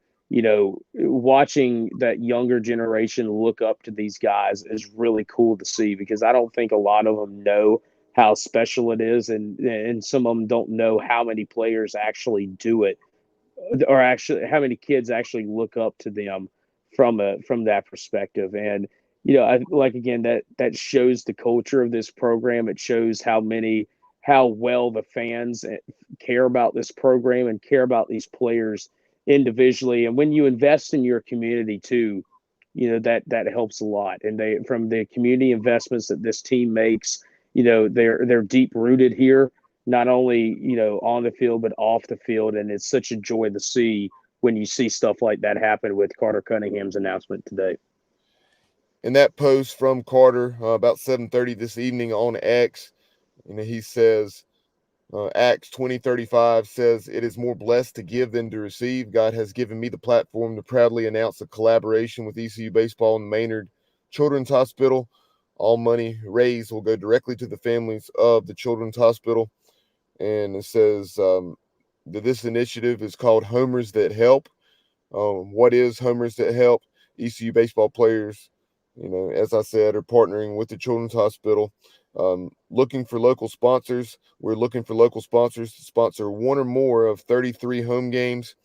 watching that younger generation look up to these guys is really cool to see, because I don't think a lot of them know how special it is, and some of them don't know how many players actually do it, or actually how many kids actually look up to them from that perspective. And I like, again, that shows the culture of this program. It shows how well the fans care about this program and care about these players individually. And when you invest in your community too, that helps a lot. And from the community investments that this team makes, they're deep rooted here, not only on the field but off the field. And it's such a joy to see when you see stuff like that happen with Carter Cunningham's announcement today. In that post from Carter about 7:30 this evening on X, he says, Acts 20:35 says, "It is more blessed to give than to receive. God has given me the platform to proudly announce a collaboration with ECU Baseball and Maynard Children's Hospital. All money raised will go directly to the families of the Children's Hospital." And it says that this initiative is called Homers That Help. What is Homers That Help? ECU baseball players, as I said, are partnering with the Children's Hospital, looking for local sponsors. We're looking for local sponsors to sponsor one or more of 33 home games.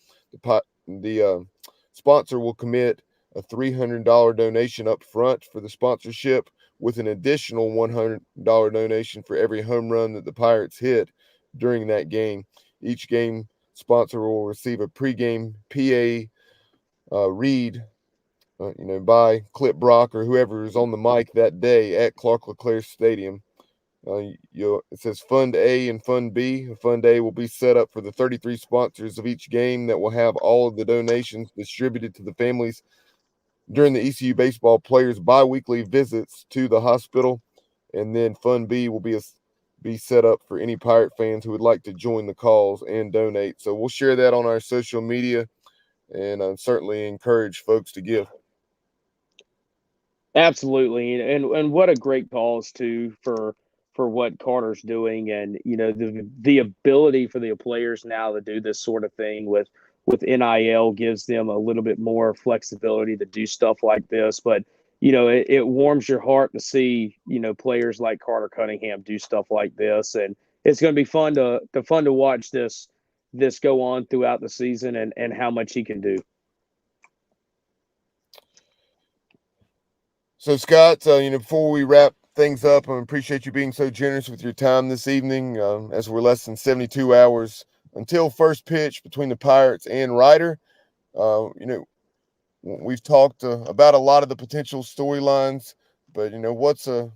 The sponsor will commit a $300 donation up front for the sponsorship, with an additional $100 donation for every home run that the Pirates hit during that game. Each game sponsor will receive a pregame PA read by Clip Brock or whoever is on the mic that day at Clark LeClaire Stadium. It says Fund A and Fund B. Fund A will be set up for the 33 sponsors of each game that will have all of the donations distributed to the families during the ECU baseball players' bi-weekly visits to the hospital. And then Fund B will be set up for any Pirate fans who would like to join the cause and donate. So we'll share that on our social media, and certainly encourage folks to give. Absolutely, and what a great cause too for what Carter's doing, and the ability for the players now to do this sort of thing with NIL gives them a little bit more flexibility to do stuff like this. But it warms your heart to see players like Carter Cunningham do stuff like this, and it's going to be fun to watch this go on throughout the season and how much he can do. So, Scott, before we wrap things up, I appreciate you being so generous with your time this evening, as we're less than 72 hours until first pitch between the Pirates and Ryder. We've talked about a lot of the potential storylines, but, what's a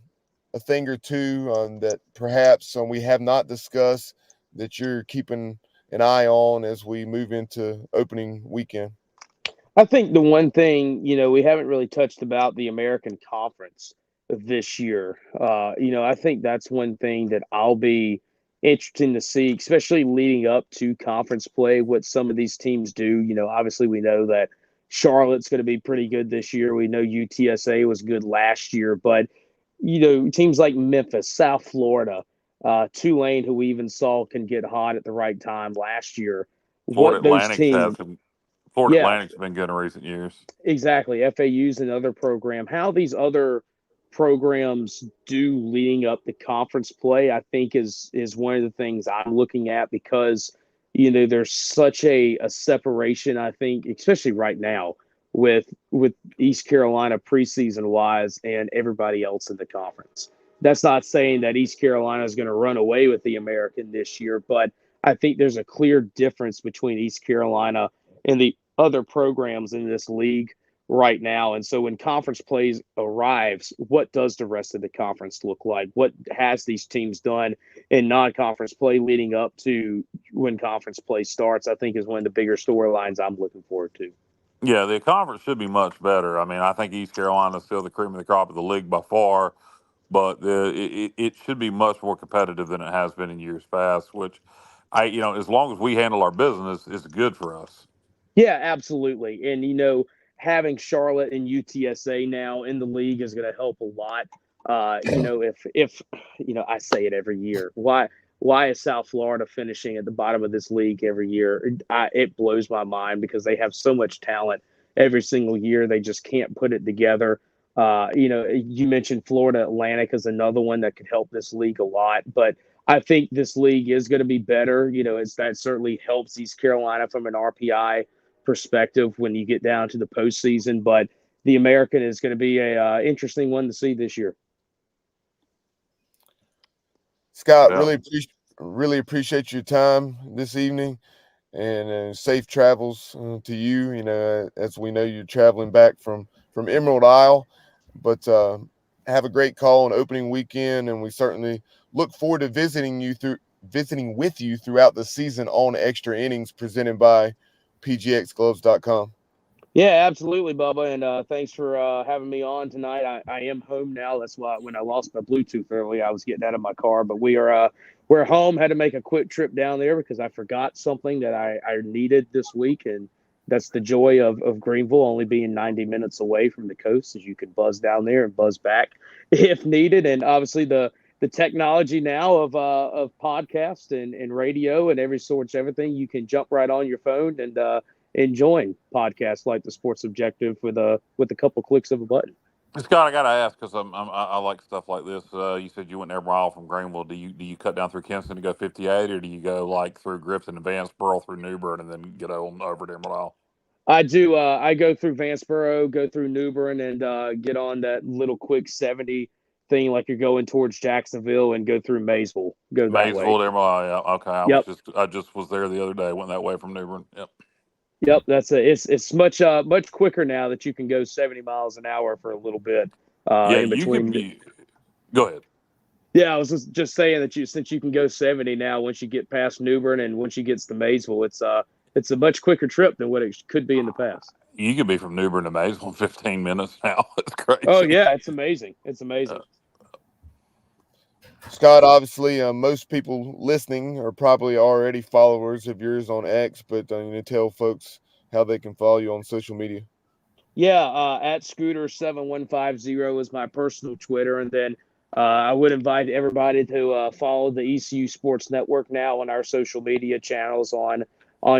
thing or two that perhaps we have not discussed that you're keeping an eye on as we move into opening weekend? I think the one thing, we haven't really touched about the American Conference this year. I think that's one thing that I'll be interested to see, especially leading up to conference play, what some of these teams do. Obviously we know that Charlotte's going to be pretty good this year. We know UTSA was good last year, but, teams like Memphis, South Florida, Tulane, who we even saw can get hot at the right time last year. Florida What those Atlantic's teams... Florida Atlantic's been good in recent years. Exactly. FAU's another program. How these other programs do leading up to conference play, I think is one of the things I'm looking at, because, there's such a separation, I think, especially right now with East Carolina preseason wise and everybody else in the conference. That's not saying that East Carolina is going to run away with the American this year, but I think there's a clear difference between East Carolina and the other programs in this league right now. And so when conference plays arrives, what does the rest of the conference look like? What has these teams done in non-conference play leading up to when conference play starts, I think is one of the bigger storylines I'm looking forward to. Yeah, the conference should be much better. I mean, I think East Carolina is still the cream of the crop of the league by far, but it should be much more competitive than it has been in years past, which as long as we handle our business, it's good for us. Yeah, absolutely. And, having Charlotte and UTSA now in the league is going to help a lot. If I say it every year, why is South Florida finishing at the bottom of this league every year? It blows my mind, because they have so much talent every single year. They just can't put it together. You mentioned Florida Atlantic is another one that could help this league a lot, but I think this league is going to be better. That certainly helps East Carolina from an RPI perspective when you get down to the postseason. But the American is going to be a interesting one to see this year. Scott, really appreciate your time this evening, and safe travels to you. As we know, you're traveling back from Emerald Isle, but have a great call on opening weekend, and we certainly look forward to visiting with you throughout the season on Extra Innings, presented by PGXGloves.com. Yeah, absolutely, Bubba, and thanks for having me on tonight. I am home now. That's why when I lost my Bluetooth earlier, I was getting out of my car. But we're home. Had to make a quick trip down there because I forgot something that I needed this week, and that's the joy of Greenville only being 90 minutes away from the coast, as you can buzz down there and buzz back if needed. And obviously the technology now of podcast and radio and everything, you can jump right on your phone and enjoying podcasts like the Sports Objective with a couple clicks of a button. Scott, I got to ask because I like stuff like this. You said you went every mile from Greenville. Do you cut down through Kinston to go 58, or do you go like through Griffin and Vanceboro through New Bern and then get over to Emerald Isle? I do. I go through Vanceboro, go through New Bern, and get on that little quick 70 thing like you're going towards Jacksonville, and go through Maysville. Go that way. Maysville to Emerald Isle. Yeah. Okay. Yep. I just was there the other day. Went that way from New Bern. Yep. Yep, that's it. It's much quicker now that you can go 70 miles an hour for a little bit. In between. Go ahead. Yeah, I was just saying that since you can go 70 now, once you get past New Bern and once you get to Maysville, it's a much quicker trip than what it could be in the past. You could be from New Bern to Maysville in 15 minutes now. It's crazy. Oh yeah, it's amazing. It's amazing. Scott, obviously, most people listening are probably already followers of yours on X, but tell folks how they can follow you on social media. Yeah, at Scooter7150 is my personal Twitter, and then I would invite everybody to follow the ECU Sports Network now on our social media channels on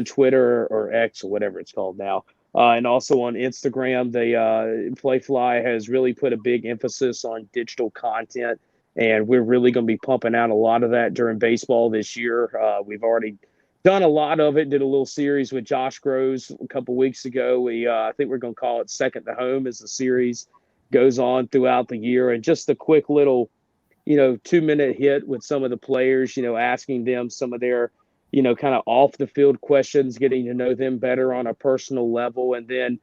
Twitter or X or whatever it's called now, and also on Instagram. The Playfly has really put a big emphasis on digital content. And we're really going to be pumping out a lot of that during baseball this year. We've already done a lot of it. Did a little series with Josh Groves a couple weeks ago. I think we're going to call it Second to Home as the series goes on throughout the year. And just a quick little, 2-minute hit with some of the players, asking them some of their, kind of off the field questions, getting to know them better on a personal level. And then,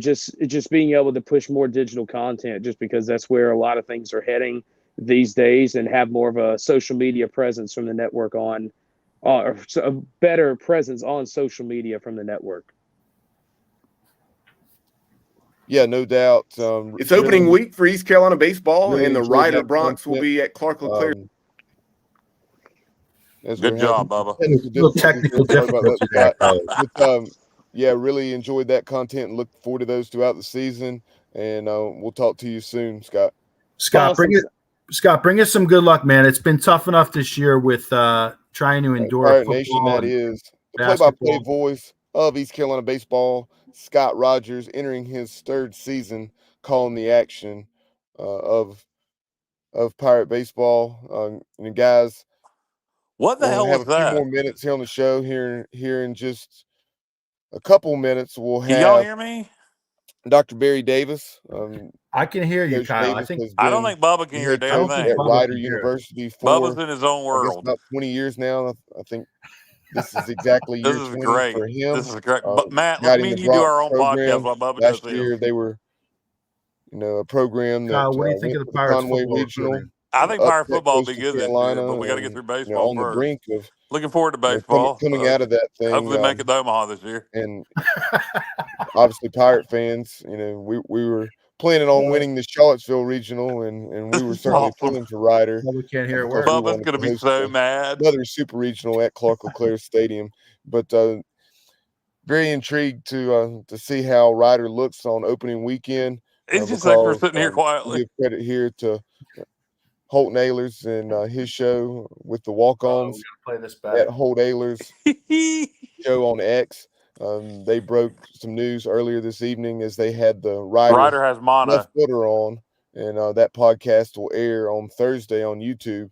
just being able to push more digital content, just because that's where a lot of things are heading these days, and have more of a social media presence from the network or a better presence on social media from the network. Yeah, no doubt. It's opening week for East Carolina baseball, and the Ryder Bronx will be at Clark LeClaire. Good job, Bubba. Yeah, really enjoyed that content and look forward to those throughout the season. And we'll talk to you soon, Scott. Scott, bring us some good luck, man. It's been tough enough this year with trying to endure Pirate Nation. That is the play-by-play voice of East Carolina baseball, Scott Rogers, entering his third season calling the action of Pirate baseball. And guys, what the hell have was a that? few more minutes here on the show. Here in just a couple minutes, we'll have. Can y'all hear me? Dr. Barry Davis. I can hear you, Kyle. I don't think Bubba can hear a damn thing. At Rider University Bubba's in his own world. About 20 years now. I think this is exactly year 20 great for him. This is great. Matt, let me and you do our own podcast while Bubba does Last year they were, a program that Kyle, what do you think of the Pirates Conway football Regional. program? I think Pirate football will be good this year, but we got to get through baseball on first. The brink of looking forward to baseball. Coming out of that thing. Hopefully make it to Omaha this year. And obviously Pirate fans, we were planning on winning the Charlottesville Regional, and we were certainly pulling for Ryder. We can't hear a word. Bubba's going to be so mad. Another Super Regional at Clark LeClaire Stadium. But very intrigued to see how Ryder looks on opening weekend. It's just like we're sitting here quietly. Give credit here to Holt Naylors and his show with the walk-ons play this back. at Holt Naylors show on X. They broke some news earlier this evening as they had the Ryder has mono. left footer on, and that podcast will air on Thursday on YouTube.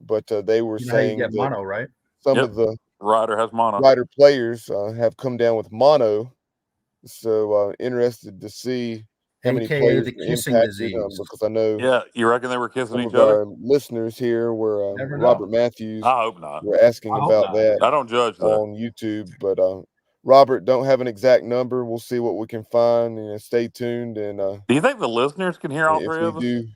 But they were saying get that mono, right? some of the Ryder has mono. Ryder players have come down with mono. So interested to see how many AKA players the are kissing impacted, disease. because I know Yeah, you reckon they were kissing some each of other? our listeners here were Never know. Robert Matthews. I hope not. Were asking I hope about not. that I don't judge that. on YouTube, but Robert, don't have an exact number. We'll see what we can find. Stay tuned, and Do you think the listeners can hear all if three we of us? do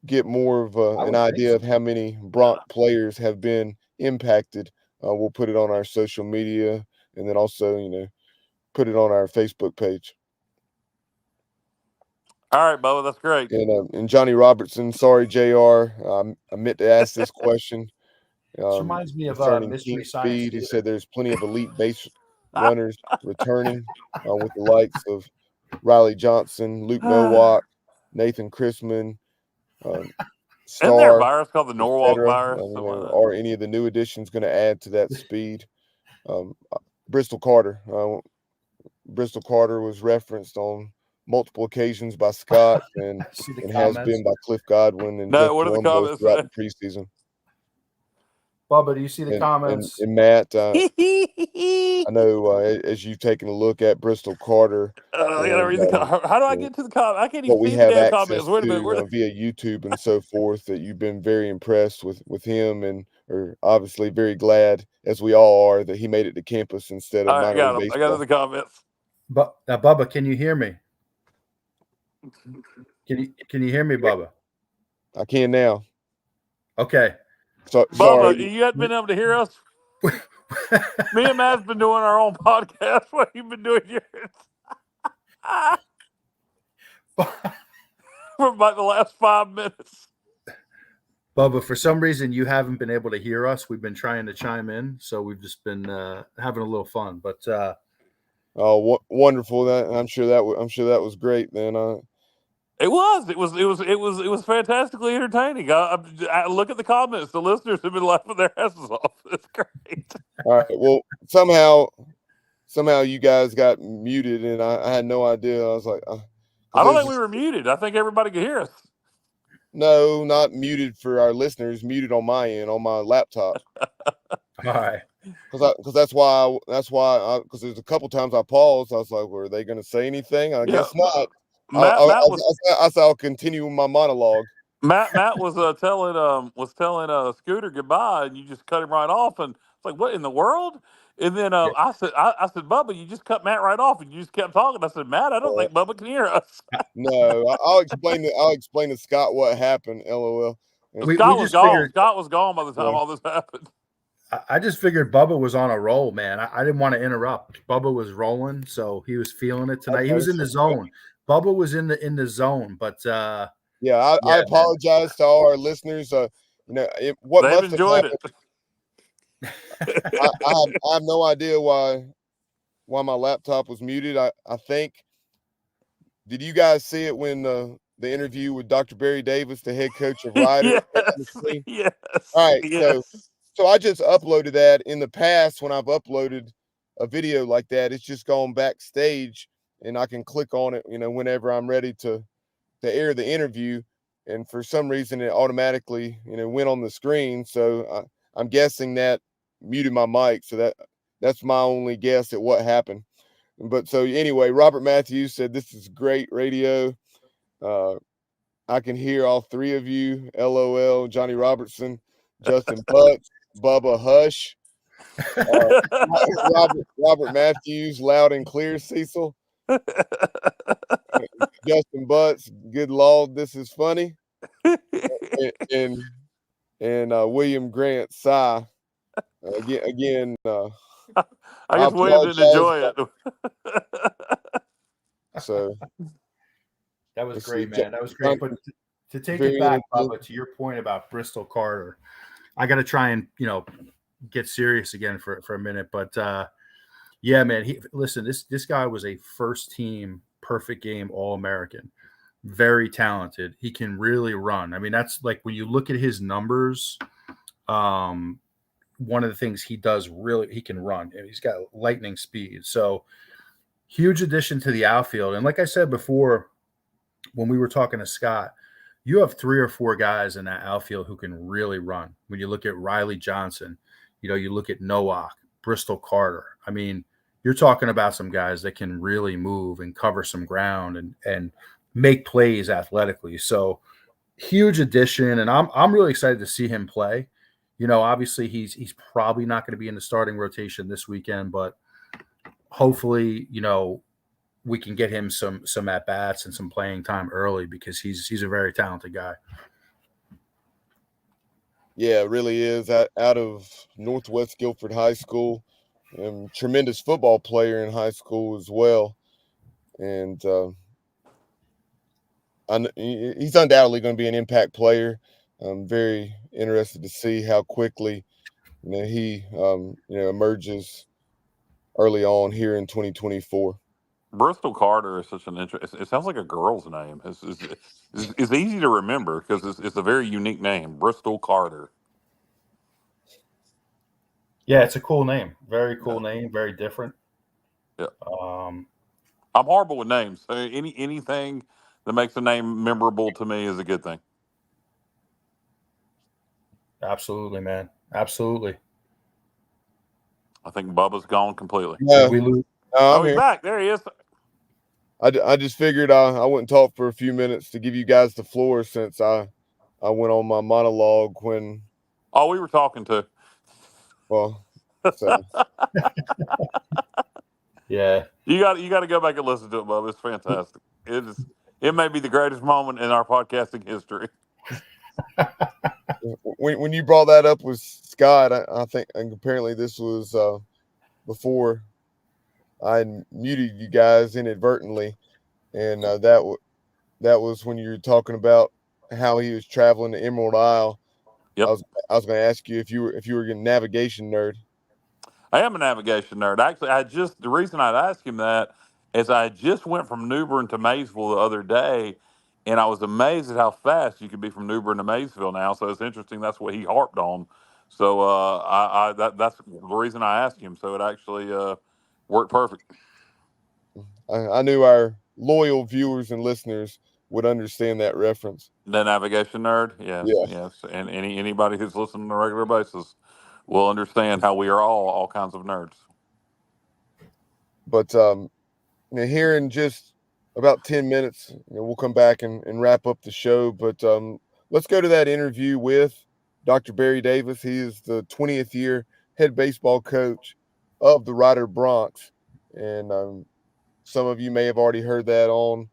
get more of I an would think idea so. of how many Bronc players have been impacted, we'll put it on our social media, and then also put it on our Facebook page. All right, Bubba, that's great. And Johnny Robertson, sorry, JR, I meant to ask this question. This reminds me of concerning Mystery King Science Speed. He Theater. said there's plenty of elite base runners returning with the likes of Riley Johnson, Luke Nowak, Nathan Chrisman, Isn't there a Star, virus called the Norwalk etc. virus? Something like that. Are any of the new additions going to add to that speed? Bristol Carter. Bristol Carter was referenced on multiple occasions by Scott and has been by Cliff Godwin and Jeff what are the Palumbo comments throughout say? the preseason. Bubba, do you see the comments? And Matt, I know as you've taken a look at Bristol Carter, I gotta read the comment. How do I get to the comment? I can't even what we see the have damn access comments. Wait a minute. to via YouTube and so forth, that you've been very impressed with him, and are obviously very glad, as we all are, that he made it to campus instead of minor league baseball. I got the comments. But Bubba, can you hear me? Can you hear me, Bubba? I can now. Okay. So, Bubba, sorry. you hadn't been able to hear us? Me and Matt's been doing our own podcast. What have you been doing yours? For about the last 5 minutes. Bubba, for some reason you haven't been able to hear us. We've been trying to chime in, so we've just been having a little fun. But wonderful! I'm sure that was great. Then It was fantastically entertaining. I look at the comments. The listeners have been laughing their asses off. It's great. All right. Well, somehow you guys got muted, and I had no idea. I was like, I don't think we were muted. I think everybody could hear us. No, not muted for our listeners. Muted on my end, on my laptop. All right. Because that's why because there's a couple times I paused. I was like, were they going to say anything? I guess not. I said I'll continue my monologue. Matt was telling Scooter goodbye, and you just cut him right off, and it's like, what in the world? And then I said, Bubba, you just cut Matt right off, and you just kept talking. I said, Matt, I don't think Bubba can hear us. No, I'll explain to Scott what happened. LOL. Scott was gone. Scott was gone by the time all this happened. I just figured Bubba was on a roll, man. I didn't want to interrupt. Bubba was rolling, so he was feeling it tonight. He was in the zone. Bubba was in the zone, but I apologize to all our listeners. What They've must enjoyed have happened. I have no idea why my laptop was muted. I think. Did you guys see it when the interview with Dr. Barry Davis, the head coach of Ryder? Yes. All right. Yes. So I just uploaded that. In the past, when I've uploaded a video like that, it's just gone backstage, and I can click on it, whenever I'm ready to air the interview. And for some reason, it automatically, went on the screen. So I'm guessing that muted my mic. So that's my only guess at what happened. But so anyway, Robert Matthews said, "This is great radio. I can hear all three of you. LOL." Johnny Robertson, Justin Butts, Bubba Hush, Robert Matthews, loud and clear. Cecil, Justin Butts, good Lord, this is funny, and William Grant, sigh. Again. I guess William didn't enjoy it. So that was great, man. That was great. But to take it back, Bubba, to your point about Bristol Carter, I got to try and get serious again for a minute. But yeah, man, listen. This guy was a first team, perfect game All-American, very talented. He can really run. I mean, that's like when you look at his numbers. one of the things he does really, he can run. He's got lightning speed. So huge addition to the outfield. And like I said before, when we were talking to Scott, you have 3 or 4 guys in that outfield who can really run. When you look at Riley Johnson, you look at Nowak, Bristol Carter. I mean, you're talking about some guys that can really move and cover some ground and make plays athletically. So huge addition, and I'm really excited to see him play. Obviously he's probably not going to be in the starting rotation this weekend, but hopefully, we can get him some at bats and some playing time early because he's a very talented guy. Yeah, it really is. Out of Northwest Guilford High School, tremendous football player in high school as well, and he's undoubtedly going to be an impact player. I'm very interested to see how quickly he emerges early on here in 2024. Bristol Carter is such an interesting. It sounds like a girl's name. It's easy to remember because it's a very unique name, Bristol Carter. Yeah, it's a cool name. Very cool name. Very different. Yeah. I'm horrible with names. Anything that makes a name memorable to me is a good thing. Absolutely, man. Absolutely. I think Bubba's gone completely. Yeah. He's here. Back. There he is. I just figured I wouldn't talk for a few minutes to give you guys the floor since I went on my monologue when. Oh, we were talking to. Well, so. Yeah. You got to go back and listen to it, Bubba. It's fantastic. It may be the greatest moment in our podcasting history. When you brought that up with Scott, I think, and apparently this was before I muted you guys inadvertently, and that was when you were talking about how he was traveling to Emerald Isle. Yep. I was going to ask you if you were a navigation nerd. I am a navigation nerd. Actually, the reason I'd ask him that is I just went from New Bern to Maysville the other day, and I was amazed at how fast you could be from New Bern to Maysville now. So it's interesting. That's what he harped on. So that's the reason I asked him. So it actually worked perfect. I knew our loyal viewers and listeners would understand that reference. The navigation nerd, yes. And anybody who's listening on a regular basis will understand how we are all kinds of nerds. But here in just about 10 minutes, we'll come back and wrap up the show. But let's go to that interview with Dr. Barry Davis. He is the 20th year head baseball coach of the Rider Broncs. And some of you may have already heard that on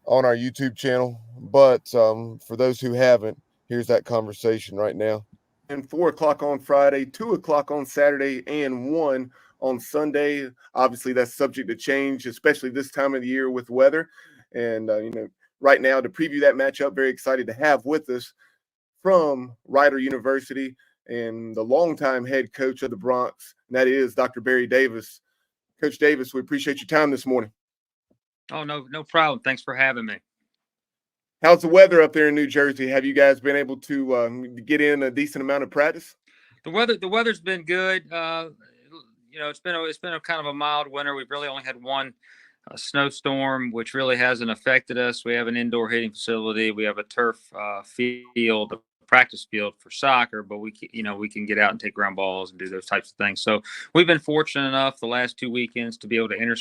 our YouTube channel. But for those who haven't, here's that conversation right now. And 4 o'clock on Friday, 2 o'clock on Saturday, and 1 on Sunday. Obviously, that's subject to change, especially this time of the year with weather. And, right now to preview that matchup, very excited to have with us from Rider University and the longtime head coach of the Broncs, and that is Dr. Barry Davis. Coach Davis, we appreciate your time this morning. Oh, no problem. Thanks for having me. How's the weather up there in New Jersey? Have you guys been able to get in a decent amount of practice? The weather's been good. It's been a kind of a mild winter. We've really only had one snowstorm, which really hasn't affected us. We have an indoor hitting facility. We have a turf field, a practice field for soccer, but we can get out and take ground balls and do those types of things. So we've been fortunate enough the last 2 weekends to be able to enter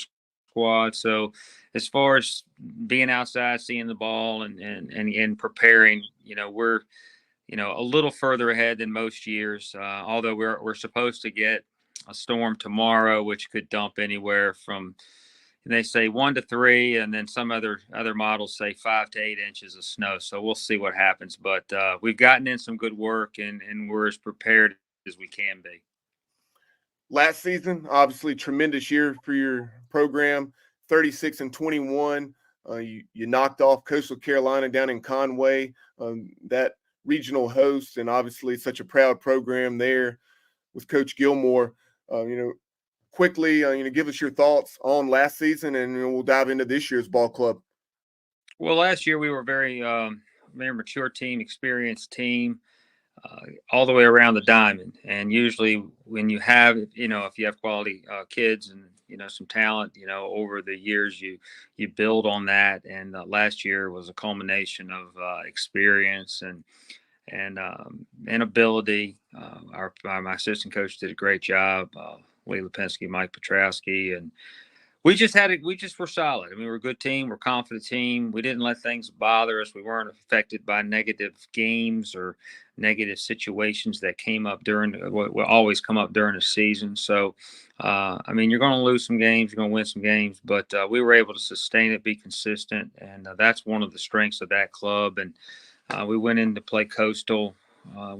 squad. So as far as being outside, seeing the ball and preparing, we're a little further ahead than most years. Although we're supposed to get a storm tomorrow, which could dump anywhere from, they say 1 to 3, and then some other models say 5 to 8 inches of snow. So we'll see what happens. But we've gotten in some good work, and we're as prepared as we can be. Last season, obviously, tremendous year for your program, 36-21. You knocked off Coastal Carolina down in Conway, that regional host, and obviously such a proud program there with Coach Gilmore. Quickly, give us your thoughts on last season, and we'll dive into this year's ball club. Well, last year we were very mature team, experienced team. all the way around the diamond. And usually when you have, if you have quality kids and, some talent, over the years, you build on that. And last year was a culmination of experience and ability. My assistant coach did a great job. Lee Lipinski, Mike Petrowski, and we just were solid. I mean, we're a good team. We're a confident team. We didn't let things bother us. We weren't affected by negative games or negative situations that came up will always come up during the season. So, you're going to lose some games, you're going to win some games, but we were able to sustain it, be consistent. And that's one of the strengths of that club. And we went in to play Coastal. I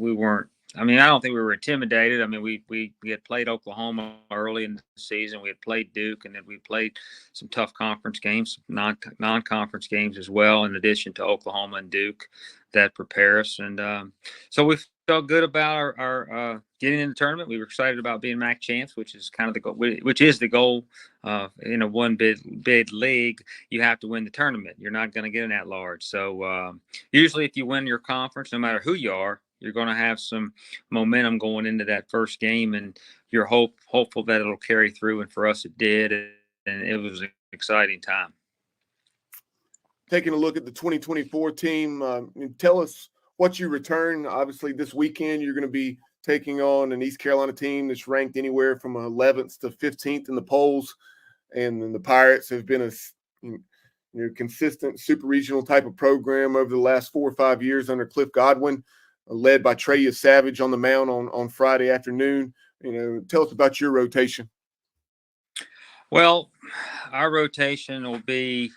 don't think we were intimidated. I mean, we had played Oklahoma early in the season. We had played Duke, and then we played some tough conference games, non-conference games as well, in addition to Oklahoma and Duke that prepare us. And so we felt good about our getting in the tournament. We were excited about being MAC champs, which is kind of the goal. Which is the goal in a one bid league. You have to win the tournament. You're not going to get an at-large. So usually, if you win your conference, no matter who you are, you're going to have some momentum going into that first game, and you're hopeful that it'll carry through. And for us, it did, and it was an exciting time. Taking a look at the 2024 team, tell us what you return. Obviously, this weekend you're going to be taking on an East Carolina team that's ranked anywhere from 11th to 15th in the polls, and then the Pirates have been a consistent super regional type of program over the last 4 or 5 years under Cliff Godwin, led by Trey Savage on the mound on Friday afternoon. Tell us about your rotation. Well, our rotation will be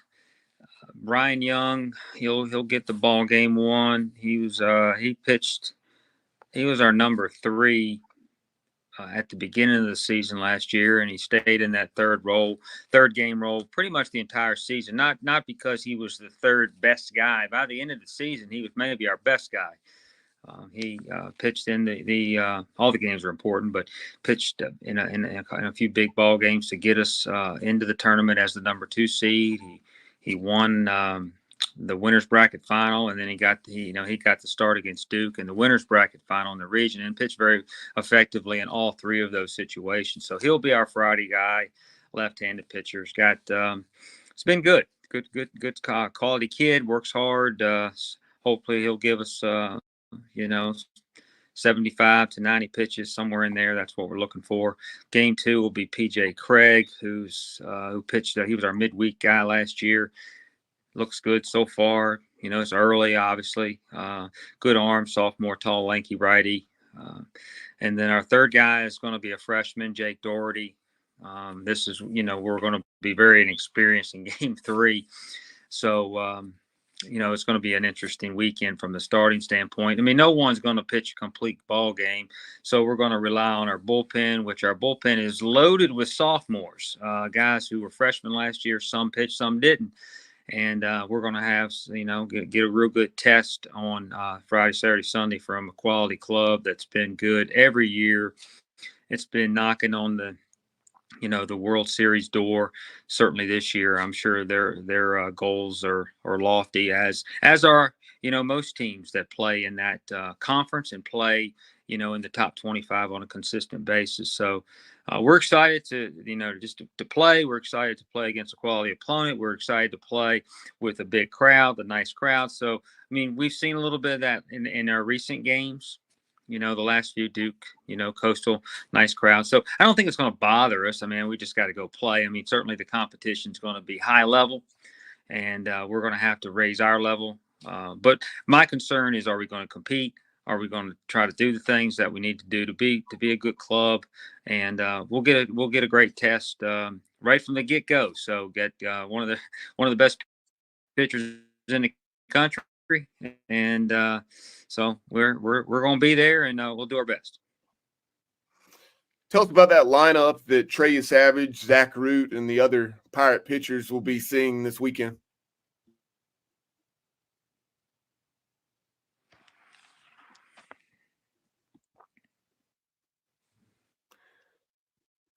Ryan Young. He'll get the ball game one. He was our number 3 at the beginning of the season last year, and he stayed in that third game role pretty much the entire season. Not because he was the third best guy. By the end of the season, he was maybe our best guy. He pitched in all the games are important, but pitched in a few big ball games to get us into the tournament as the number 2 seed. He won the winners bracket final, and then he got the start against Duke in the winners bracket final in the region, and pitched very effectively in all 3 of those situations. So he'll be our Friday guy, left-handed pitcher. It's been good quality kid, works hard. Hopefully he'll give us 75 to 90 pitches, somewhere in there. That's what we're looking for. Game 2 will be PJ Craig, who pitched. He was our midweek guy last year. Looks good so far. It's early, obviously. Good arm, sophomore, tall, lanky righty. And then our third guy is going to be a freshman, Jake Doherty. This is, we're going to be very inexperienced in Game 3. So, it's going to be an interesting weekend from the starting standpoint. I mean, no one's going to pitch a complete ball game, so we're going to rely on our bullpen, which our bullpen is loaded with sophomores, guys who were freshmen last year. Some pitched, some didn't, and we're going to have get a real good test on Friday, Saturday, Sunday from a quality club that's been good every year. It's been knocking on the World Series door. Certainly this year, I'm sure their goals are lofty, as are most teams that play in that conference and play in the top 25 on a consistent basis. So we're excited to to play. We're excited to play against a quality opponent. We're excited to play with a big crowd, a nice crowd. So we've seen a little bit of that in our recent games. The last few Duke, Coastal, nice crowd. So I don't think it's going to bother us. We just got to go play. Certainly the competition is going to be high level, and we're going to have to raise our level. But my concern is, are we going to compete? Are we going to try to do the things that we need to do to be a good club? And we'll get a great test right from the get go. So get one of the best pitchers in the country. And so we're going to be there, and we'll do our best. Tell us about that lineup that Trey Savage, Zach Root, and the other Pirate pitchers will be seeing this weekend.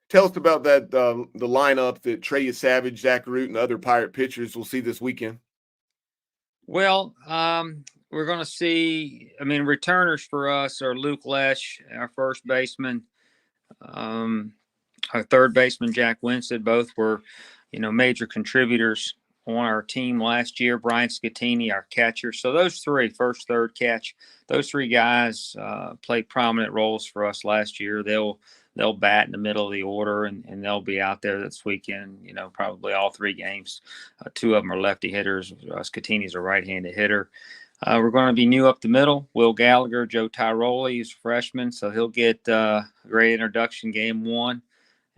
Tell us about that the lineup that Trey Savage, Zach Root, and other Pirate pitchers will see this weekend. Well, we're going to see, I mean, returners for us are Luke Lesh, our first baseman, our third baseman, Jack Winston. Both were, major contributors on our team last year. Brian Scattini, our catcher. So those three, first, third, catch, those three guys played prominent roles for us last year. They'll bat in the middle of the order, and they'll be out there this weekend, probably all three games. Two of them are lefty hitters. Scattini's a right-handed hitter. We're going to be new up the middle. Will Gallagher, Joe Tyroli, he's a freshman, so he'll get a great introduction game one.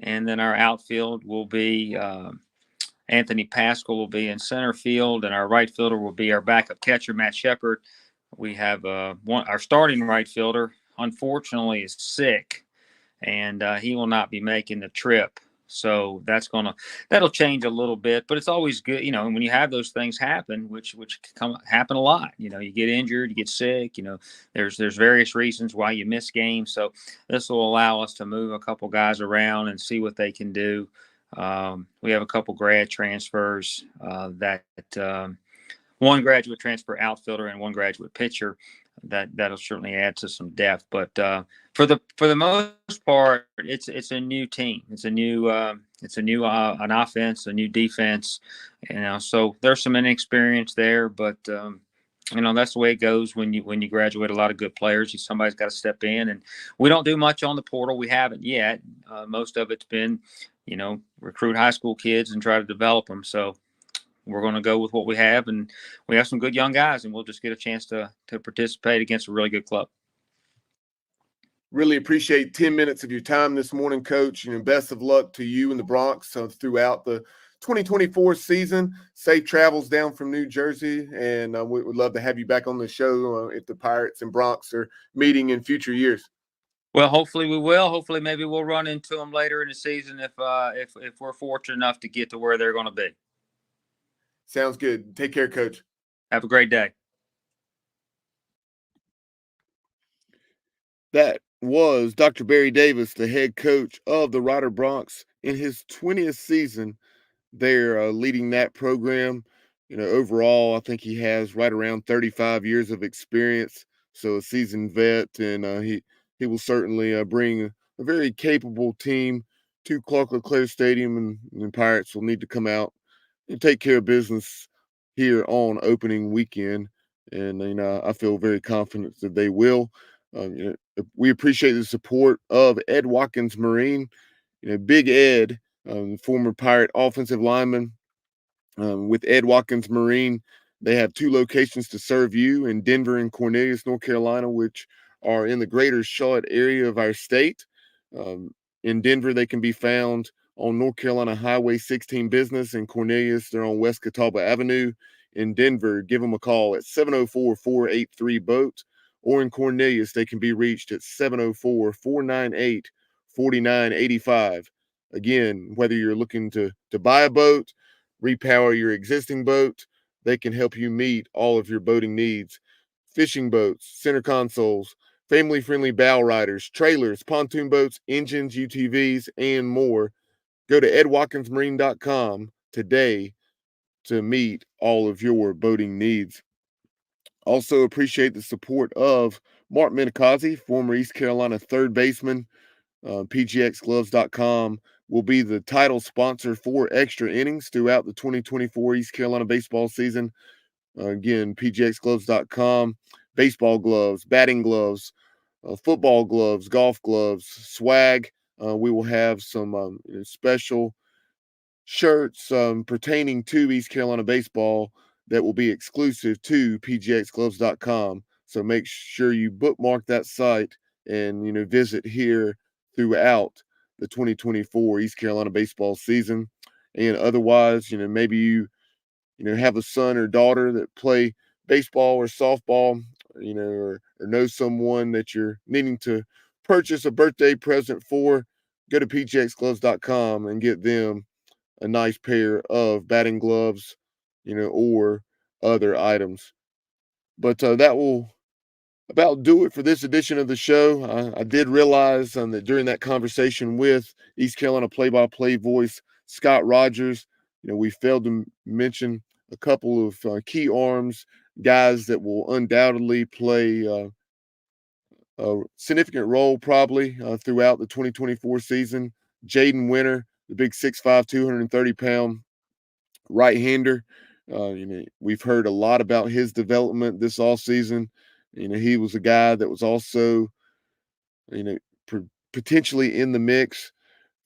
And then our outfield will be Anthony Pascal will be in center field, and our right fielder will be our backup catcher, Matt Shepard. We have our starting right fielder, unfortunately, is sick, and he will not be making the trip. So that'll change a little bit, but it's always good, when you have those things happen, which happen a lot. You get injured, you get sick. There's various reasons why you miss games. So this will allow us to move a couple guys around and see what they can do. We have a couple grad transfers one graduate transfer outfielder and one graduate pitcher. That'll certainly add to some depth. But for the most part, it's a new team. It's a new an offense, a new defense. So there's some inexperience there, but that's the way it goes when you graduate a lot of good players. Somebody's got to step in, and we don't do much on the portal. We haven't yet. Most of it's been, recruit high school kids and try to develop them. So we're going to go with what we have, and we have some good young guys, and we'll just get a chance to participate against a really good club. Really appreciate 10 minutes of your time this morning, Coach. Best of luck to you and the Bronx throughout the 2024 season. Safe travels down from New Jersey, and we would love to have you back on the show if the Pirates and Bronx are meeting in future years. Well, hopefully we will. Hopefully maybe we'll run into them later in the season if we're fortunate enough to get to where they're going to be. Sounds good. Take care, Coach. Have a great day. That was Dr. Barry Davis, the head coach of the Rider Bronx, in his 20th season. They're leading that program. Overall, I think he has right around 35 years of experience, so a seasoned vet, and he will certainly bring a very capable team to Clark LeClaire Stadium, and Pirates will need to come out and take care of business here on opening weekend. And I feel very confident that they will. We appreciate the support of Ed Watkins Marine. Big Ed, former Pirate offensive lineman. With Ed Watkins Marine, they have two locations to serve you in Denver and Cornelius, North Carolina, which are in the greater Charlotte area of our state. In Denver, they can be found on North Carolina Highway 16 Business. In Cornelius, they're on West Catawba Avenue. In Denver, give them a call at 704-483-BOAT. Or in Cornelius, they can be reached at 704-498-4985. Again, whether you're looking to buy a boat, repower your existing boat, they can help you meet all of your boating needs. Fishing boats, center consoles, family-friendly bow riders, trailers, pontoon boats, engines, UTVs, and more. Go to edwatkinsmarine.com today to meet all of your boating needs. Also appreciate the support of Mark Minicozzi, former East Carolina third baseman. PGXgloves.com will be the title sponsor for Extra Innings throughout the 2024 East Carolina baseball season. Again, PGXgloves.com, baseball gloves, batting gloves, football gloves, golf gloves, swag. We will have some special shirts pertaining to East Carolina baseball that will be exclusive to PGXgloves.com. So make sure you bookmark that site and visit here throughout the 2024 East Carolina baseball season. And otherwise, maybe you have a son or daughter that play baseball or softball, or know someone that you're needing to purchase a birthday present for. Go to PGXgloves.com and get them a nice pair of batting gloves, or other items. But that will about do it for this edition of the show. I did realize that during that conversation with East Carolina play-by-play voice Scott Rogers, we failed to mention a couple of key arms guys that will undoubtedly play a significant role probably throughout the 2024 season. Jaden Winter, the big 6'5", 230-pound right-hander. We've heard a lot about his development this offseason. He was a guy that was also, potentially in the mix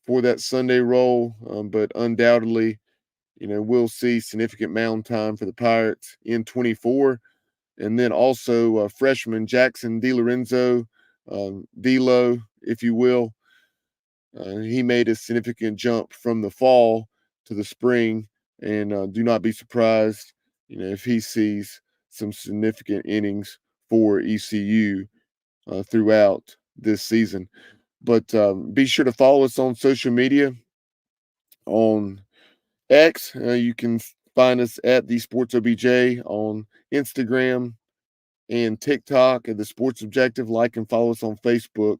for that Sunday role, but undoubtedly, we'll see significant mound time for the Pirates in 24. And then also freshman Jackson DiLorenzo, D'Lo, if you will. He made a significant jump from the fall to the spring, and do not be surprised, if he sees some significant innings for ECU throughout this season. But be sure to follow us on social media. On X, you can find us at the Sports OBJ on Instagram and TikTok at the Sports Objective. Like and follow us on Facebook,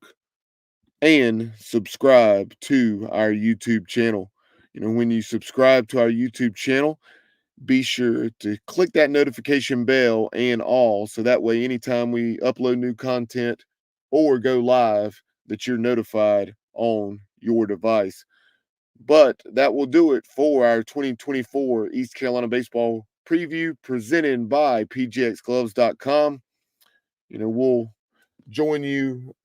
and subscribe to our YouTube channel. When you subscribe to our YouTube channel, be sure to click that notification bell and all, so that way anytime we upload new content or go live, that you're notified on your device. But that will do it for our 2024 East Carolina baseball preview presented by pgxgloves.com. We'll join you.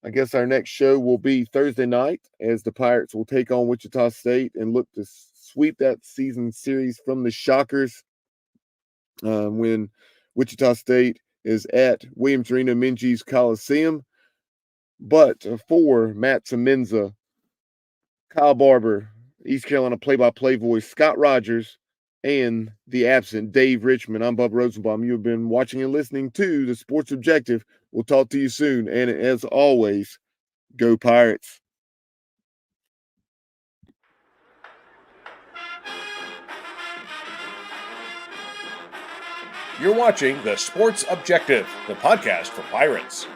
I guess our next show will be Thursday night, as the Pirates will take on Wichita State and look to sweep that season series from the Shockers when Wichita State is at Williams Arena Minges Coliseum. But for Matt Semenza, Kyle Barber, East Carolina play-by-play voice Scott Rogers, and the absent Dave Richmond, I'm Bubba Rosenbaum. You have been watching and listening to the Sports Objective. We'll talk to you soon. And as always, go Pirates. You're watching the Sports Objective, the podcast for Pirates.